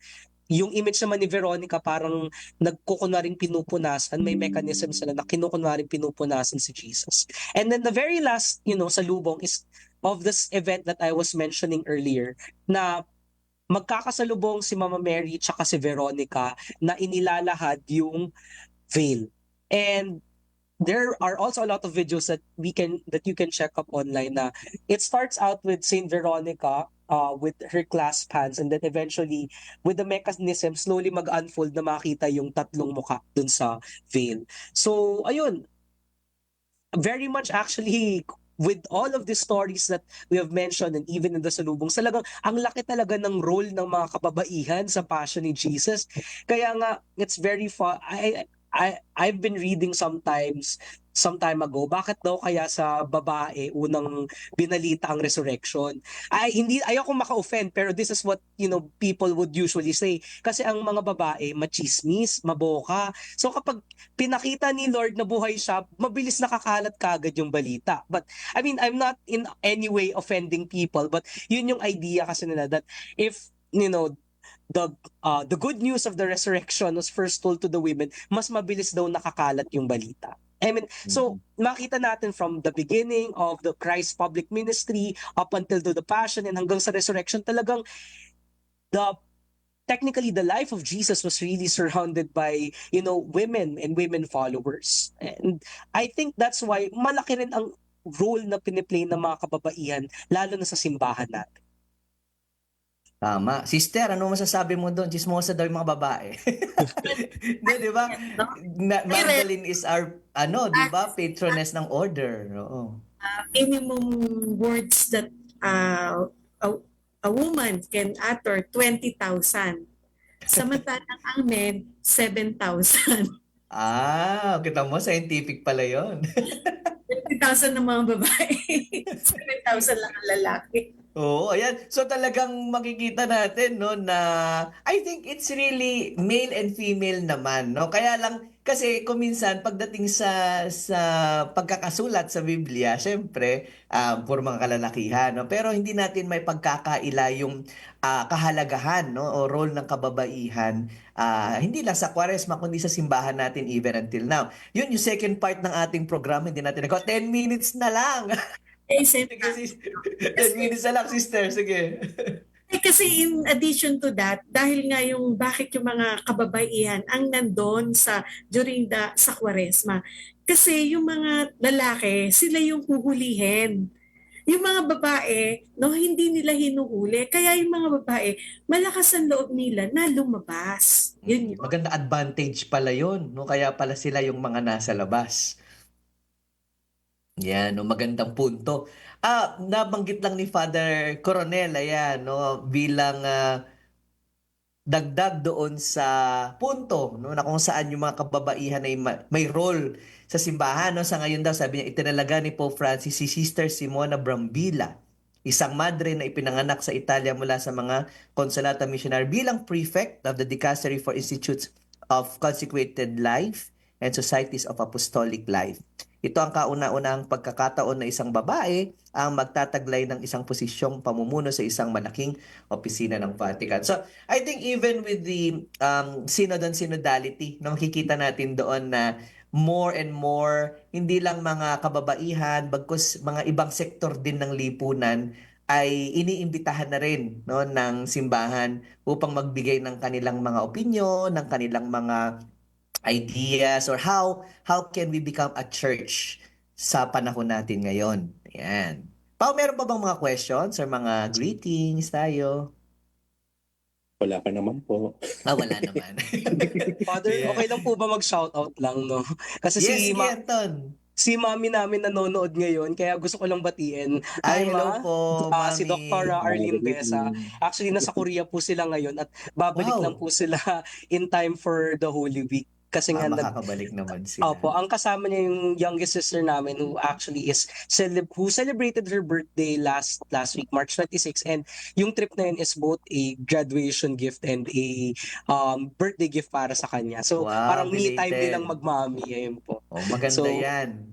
Yung image naman ni Veronica parang nagkukunwaring pinupunasan, may mechanism sila na kinukunwaring pinupunasan si Jesus. And then the very last, salubong is of this event that I was mentioning earlier, na magkakasalubong si Mama Mary tsaka si Veronica na inilalahad yung veil. And there are also a lot of videos that you can check up online na it starts out with Saint Veronica with her clasped hands, and then eventually with the mechanism slowly mag-unfold na makita yung tatlong mukha dun sa veil. So ayun, very much actually with all of the stories that we have mentioned and even in the salubong, talagang ang laki talaga ng role ng mga kababaihan sa Passion ni Jesus. Kaya nga, it's very fun. I've been reading some time ago, bakit daw kaya sa babae unang binalita ang resurrection? Hindi, ayoko maka-offend, pero this is what, people would usually say. Kasi ang mga babae, machismis, maboka. So kapag pinakita ni Lord na buhay siya, mabilis nakakalat kagad yung balita. But, I mean, I'm not in any way offending people, but yun yung idea kasi nila that if, the good news of the resurrection was first told to the women, mas mabilis daw nakakalat yung balita. I mean, so makita natin from the beginning of the Christ public ministry up until to the passion and hanggang sa resurrection, talagang the technically the life of Jesus was really surrounded by, women and women followers. And I think that's why malaki rin ang role na piniplay ng mga kababaihan, lalo na sa simbahan natin. Tama. Sister, ano masasabi mo doon? Chismosa daw yung mga babae. Di ba? No? Magdalene is our, di ba? Patroness ng order. Oo. Minimum words that a, a woman can utter 20,000. Samantalang ang men, 7,000. Kita mo, scientific pala yon. 20,000 ng mga babae. 7,000 lang ang lalaki. Oo, ayan. So talagang makikita natin no na I think it's really male and female naman, no? Kaya lang kasi kung minsan pagdating sa pagkakasulat sa Biblia, syempre puro mga kalalakihan, no? Pero hindi natin may pagkakaila yung kahalagahan, no, o role ng kababaihan, hindi lang sa Kwaresma kundi sa simbahan natin even until now. Yun yung second part ng ating programa, hindi natin nagawa. 10 minutes na lang. Same Sige, 10 minutes na lang, sister. Sige. Kasi in addition to that, dahil nga yung bakit yung mga kababaihan ang nandun sa Kwaresma. Kasi yung mga lalaki, sila yung huhulihin. Yung mga babae, no, hindi nila hinuhuli. Kaya yung mga babae, malakas ang loob nila na lumabas. Yun yun. Maganda advantage pala yun, no? Kaya pala sila yung mga nasa labas. Yan, no, magandang punto. Nabanggit lang ni Father Coronel, ayan, no, bilang dagdag doon sa punto, no, na kung saan yung mga kababaihan ay may role sa simbahan, no. Sa ngayon daw, sabi niya, itinalaga ni Pope Francis si Sister Simona Brambilla, isang madre na ipinanganak sa Italia mula sa mga Consolata Missionary bilang prefect of the Dicastery for Institutes of Consecrated Life and Societies of Apostolic Life. Ito ang kauna-unahang pagkakataon na isang babae ang magtataglay ng isang posisyong pamumuno sa isang malaking opisina ng Vatican. So, I think even with the synod on synodality, no, makikita natin doon na more and more, hindi lang mga kababaihan, bagkus mga ibang sektor din ng lipunan ay iniimbitahan na rin, no, ng simbahan upang magbigay ng kanilang mga opinyon, ng kanilang mga ideas, or how can we become a church sa panahon natin ngayon. Ayan. Pao, meron pa bang mga questions or mga greetings tayo? Wala pa naman po. Wala naman. Father, Yeah. okay lang po ba mag-shoutout lang, no? Kasi Yes, sige, Anton. si mami namin nanonood ngayon, kaya gusto ko lang batiin. Ay, Hi, hello Ma. po, Si Mami. Dr. Arlene Besa. Actually, nasa Korea po sila ngayon at babalik Wow. lang po sila in time for the Holy Week. Kasi nga Makakabalik naman sila. Opo, ang kasama niya yung youngest sister namin who actually is who celebrated her birthday last week, March 26, and yung trip na yun is both a graduation gift and a birthday gift para sa kanya. So, Wow, parang me time belated. nilang magmami, ayun po. Oh, maganda So, yan.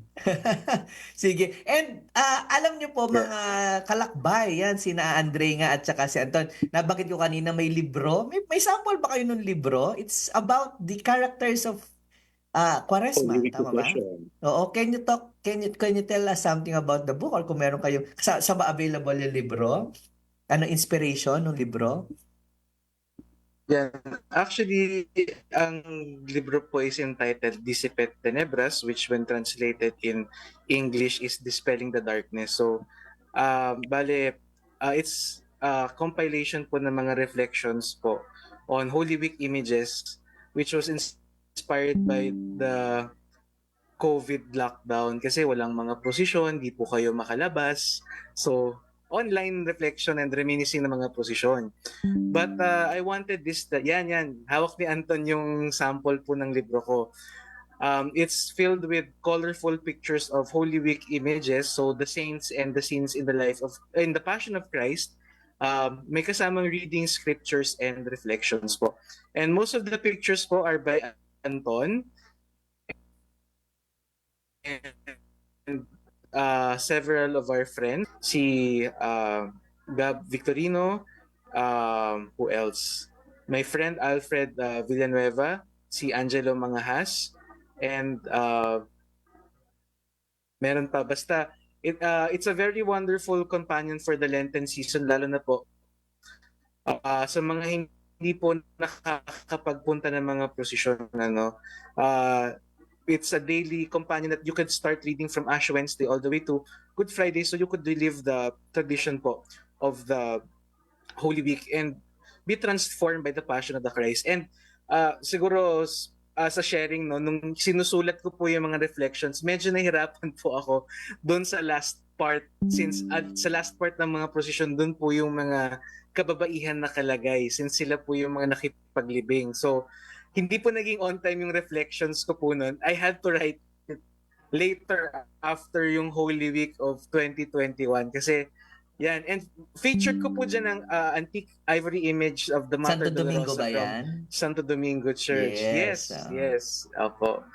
Sige. And alam niyo po mga kalakbay, yan, sina Andre nga at saka si Anton. Nabanggit ko kanina may libro. May sample ba kayo ng libro? It's about the characters of Quaresma, Holy Week tama ba? question. Oo, can you tell us something about the book or kung meron kayo sa ba available yung libro? Ano inspiration ng libro? Yan. Actually, ang libro po is entitled Dissipate Tenebras, which when translated in English is Dispelling the Darkness. So, it's a compilation po ng mga reflections po on Holy Week images, which was inspired by the COVID lockdown kasi walang mga prosesyon, di po kayo makalabas. So, online reflection and reminiscing ng mga posisyon. But I wanted this, yan, hawak ni Anton yung sample po ng libro ko. It's filled with colorful pictures of Holy Week images, so the saints and the scenes in the Passion of Christ. May kasamang reading scriptures and reflections po. And most of the pictures po are by Anton. And several of our friends, si Gab Victorino, who else? my friend Alfred Villanueva, si Angelo Mangahas, and meron pa. Basta, it's a very wonderful companion for the Lenten season, lalo na po sa mga hindi po nakakapagpunta ng mga prosesyon, ano, it's a daily companion that you could start reading from Ash Wednesday all the way to Good Friday, so you could relive the tradition po of the Holy Week and be transformed by the Passion of the Christ. And siguro sa sharing, no, nung sinusulat ko po yung mga reflections, medyo nahirapan po ako doon sa last part, since sa last part ng mga procession, doon po yung mga kababaihan nakalagay, since sila po yung mga nakipaglibing. So hindi po naging on time yung reflections ko po noon. I had to write it later after yung Holy Week of 2021 kasi yan. And featured ko po dyan ang antique ivory image of the Santo Mater Domingo Dolorosa ba from yan? Santo Domingo Church. Yes. Yes. Opo.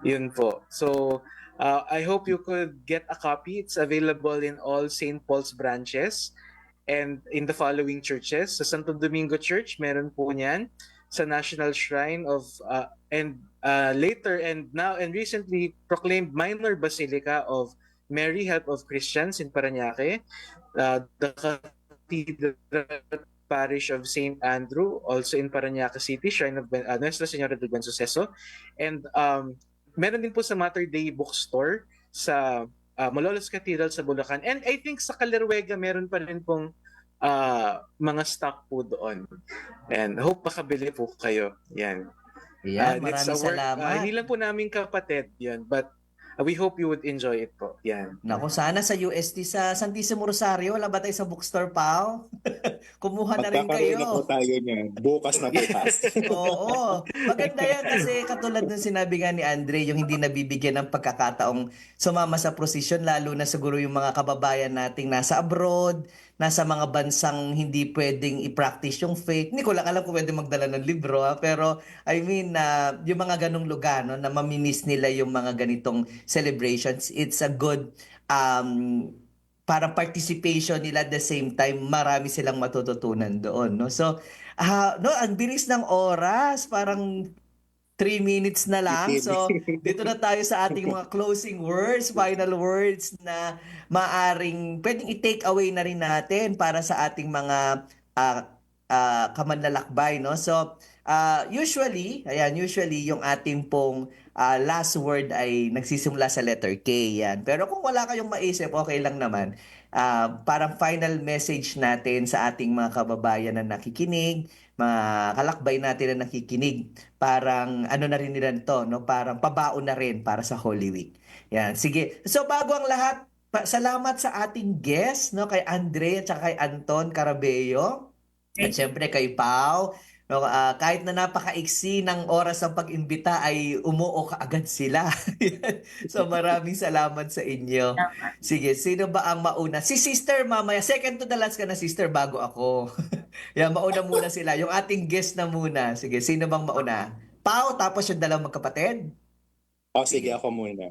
Yun po. So, I hope you could get a copy. It's available in all St. Paul's branches and in the following churches. Sa Santo Domingo Church, meron po niyan. Sa National Shrine of and later and now and recently proclaimed Minor Basilica of Mary Help of Christians in Parañaque, the Cathedral Parish of St. Andrew, also in Parañaque City, Shrine of Nuestra Señora del Buen Suceso. And meron din po sa Mater Dei Bookstore sa Malolos Cathedral sa Bulacan. And I think sa Calerwega meron pa rin pong mga stock po doon. And hope makabili po kayo. Yan. Yan, It's maraming a work, salamat. hindi lang po namin kapatid yan, but we hope you would enjoy it po. Yan. Naku, sana sa UST sa Santissimo Rosario, wala ba tayo sa bookstore, Pao? Kumuha na rin Magkakaroon na po kayo. tayo niyan. Bukas na bukas. Oo. Maganda yan kasi katulad ng sinabi nga ni Andre, yung hindi nabibigyan ng pagkakataong sumama sa prosesyon, lalo na siguro yung mga kababayan nating nasa abroad, nasa mga bansang hindi pwedeng i-practice yung faith. Hindi ko lang alam kung pwede magdala ng libro, ha? Pero I mean, yung mga ganong lugar, no, na mamimiss nila yung mga ganitong celebrations, it's a good parang participation nila at the same time marami silang matututunan doon, no. So no, ang bilis ng oras, parang 3 minutes na lang. So dito na tayo sa ating mga closing words, final words na maaring pwedeng i-take away na rin natin para sa ating mga kamanlalakbay, no. So usually yung ating pong last word ay nagsisimula sa letter K, yan. Pero kung wala kayong maisip, okay lang naman. Parang final message natin sa ating mga kababayan na nakikinig, mga kalakbay natin na nakikinig, parang ano na rin nila to, no? Parang pabaon na rin para sa Holy Week. Yan, sige. So bago ang lahat, salamat sa ating guest, no? Kay Andre at saka kay Anton Carabello. At syempre kay Pau. No, kahit na napakaiksi ng oras ng pag-imbita ay umuo kaagad sila. So maraming salamat sa inyo. Sige, sino ba ang mauna? Si Sister mamaya. Second to the last ka na, Sister, bago ako. Yan, mauna muna sila. Yung ating guest na muna. Sige, sino bang mauna? Pau, tapos yung dalawang magkapatid? Sige, ako muna.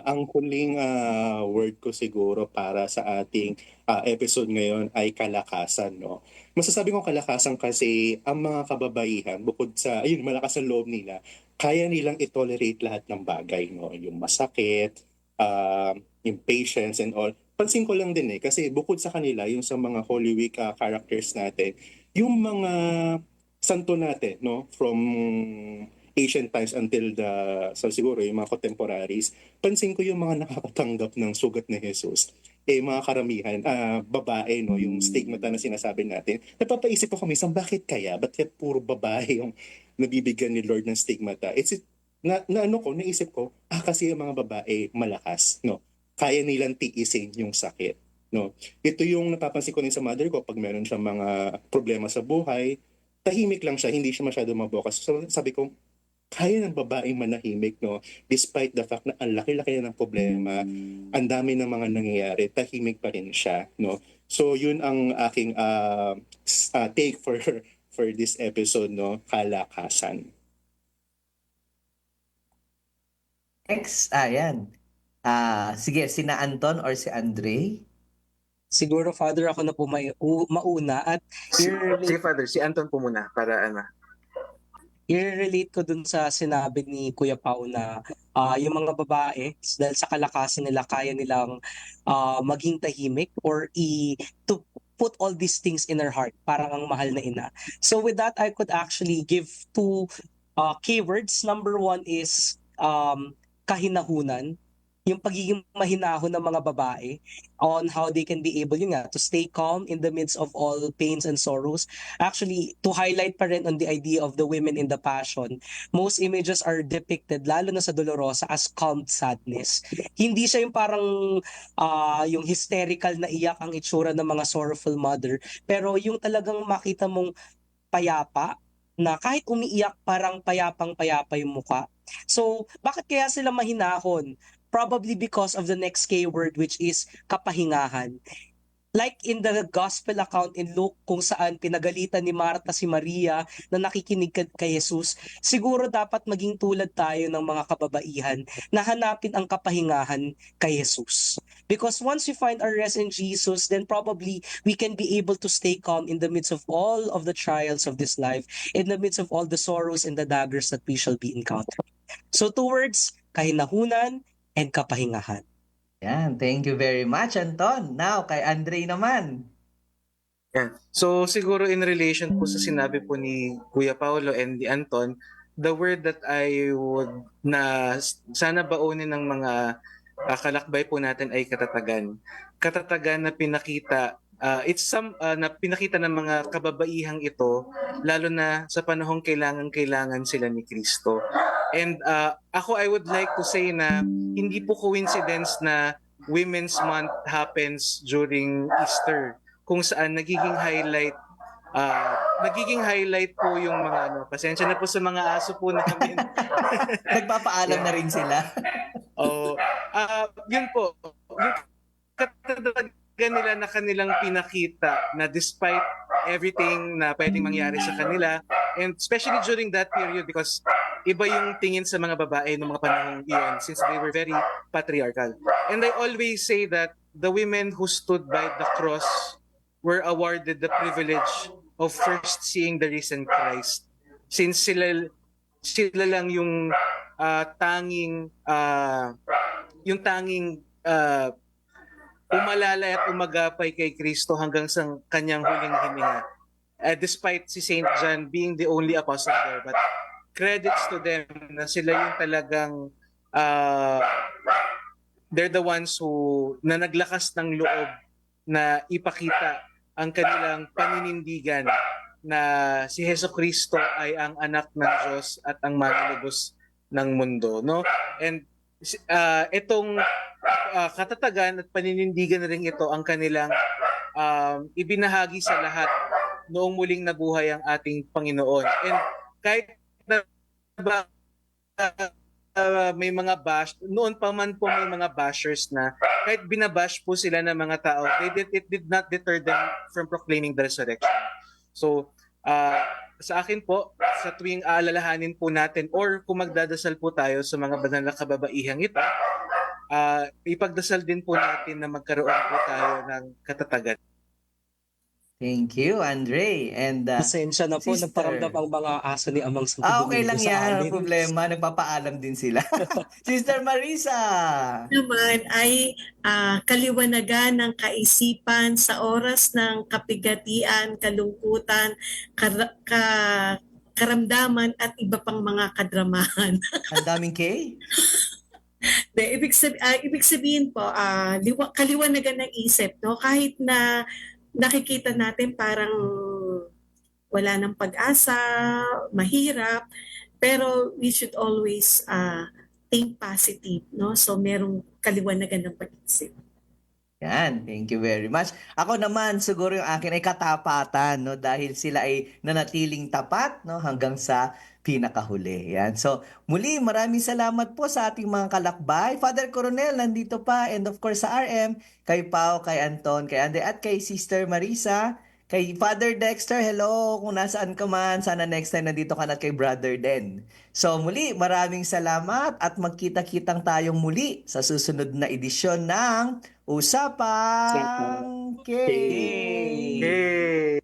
Ang huling word ko siguro para sa ating episode ngayon ay kalakasan, no? Masasabi ko kalakasan kasi ang mga kababaihan, bukod sa, ayun, malakas ang loob nila, kaya nilang i-tolerate lahat ng bagay, no? Yung masakit, impatience and all. Pansin ko lang din kasi bukod sa kanila, yung sa mga Holy Week characters natin, yung mga santo natin, no? From ancient times until so siguro yung mga contemporaries, pansin ko yung mga nakakatanggap ng sugat ni Jesus, mga karamihan, babae, no, yung stigmata na sinasabi natin. Napapaisip ako minsan, bakit kaya? Ba't kaya puro babae yung nabibigyan ni Lord ng stigmata? Naisip ko, kasi yung mga babae malakas, no? Kaya nilang tiisin yung sakit, no? Ito yung napapansin ko rin sa mother ko, pag meron siyang mga problema sa buhay, tahimik lang siya, hindi siya masyado mabokas. So sabi ko, kaya ng babaeng manahimik, no? Despite the fact na ang laki-laki na ng problema, ang dami ng mga nangyayari, tahimik pa rin siya, no? So yun ang aking take for this episode, no? Kalakasan. Next, yan. Sige, sina Anton or si Andre? Siguro, Father, ako na po mauna at Sige, Father, si Anton po muna para ano. i-relate ko dun sa sinabi ni Kuya Pao na yung mga babae, dahil sa kalakasan nila, kaya nilang maging tahimik or to put all these things in her heart, parang ang mahal na ina. So with that, I could actually give two keywords. Number one is kahinahunan, yung pagiging mahinahon ng mga babae on how they can be able yun nga, to stay calm in the midst of all pains and sorrows. Actually, to highlight pa rin on the idea of the women in the Passion, most images are depicted, lalo na sa Dolorosa, as calm sadness. Hindi siya yung parang yung hysterical na iyak ang itsura ng mga sorrowful mother, pero yung talagang makita mong payapa, na kahit umiiyak parang payapang-payapa yung mukha. So, bakit kaya sila mahinahon? Probably because of the next keyword, which is kapahingahan. Like in the gospel account in Luke, kung saan pinagalitan ni Marta si Maria na nakikinig kay Jesus, siguro dapat maging tulad tayo ng mga kababaihan na hanapin ang kapahingahan kay Jesus. Because once we find our rest in Jesus, then probably we can be able to stay calm in the midst of all of the trials of this life, in the midst of all the sorrows and the daggers that we shall be encountering. So two words, kahinahunan and kapahingahan. Yan, thank you very much, Anton. Now, kay Andre naman. Yan. So siguro in relation po sa sinabi po ni Kuya Paulo and ni Anton, the word that I would na sana baunin ng mga kalakbay po natin ay katatagan. Katatagan na pinakita na pinakita ng mga kababaihang ito, lalo na sa panahong kailangan sila ni Kristo. And I would like to say na hindi po coincidence na Women's Month happens during Easter, kung saan nagiging highlight po yung mga pasensya na po sa mga aso po namin. Nagpapaalam na rin sila. Yun po, yung katatagan nila na kanilang pinakita na despite everything na pwedeng mangyari sa kanila, and especially during that period, because iba yung tingin sa mga babae ng mga panahong iyon since they were very patriarchal. And I always say that the women who stood by the cross were awarded the privilege of first seeing the risen Christ, since sila lang yung tanging umalalay at umagapay kay Kristo hanggang sa kanyang huling hininga. Despite si Saint John being the only apostle there, but credits to them na sila yung talagang they're the ones who na naglakas ng loob na ipakita ang kanilang paninindigan na si Jesucristo ay ang anak ng Diyos at ang manlulubos ng mundo, no? And itong katatagan at paninindigan na rin ito ang kanilang ibinahagi sa lahat noong muling nabuhay ang ating Panginoon. And kahit na may mga bash, noon pa man po may mga bashers na kahit binabash po sila ng mga tao, it did not deter them from proclaiming the resurrection. So, sa akin po, sa tuwing aalalahanin po natin or kung magdadasal po tayo sa mga banal na kababaihang ito, ipagdasal din po natin na magkaroon po tayo ng katatagan. Thank you, Andre. And Pasensya na po, Sister. nagparamdam ang mga aso ni Amang Santo okay lang Domingo sa yan. amin. Walang problema. Nagpapaalam din sila. Sister Marisa. Naman ay kaliwanagan ng kaisipan sa oras ng kapigatian, kalungkutan, karamdaman at iba pang mga kadramahan. Ang daming K. Ibig sabihin po, kaliwanagan ng isip, no? Kahit na nakikita natin parang wala ng pag-asa, mahirap, pero we should always think positive, no? So merong kaliwanagan ng pag-isip. Yan, thank you very much. Ako naman, siguro yung akin ay katapatan, no? Dahil sila ay nanatiling tapat, no? Hanggang sa pinakahuli. Yan. So, muli, maraming salamat po sa ating mga kalakbay. Father Coronel, nandito pa. And of course, sa RM, kay Pao, kay Anton, kay Andre, at kay Sister Marisa. Kay Father Dexter, hello, kung nasaan ka man, sana next time nandito ka na kay Brother Den. So muli, maraming salamat at magkita-kitang tayong muli sa susunod na edisyon ng Usapang Yay! Yay! Yay!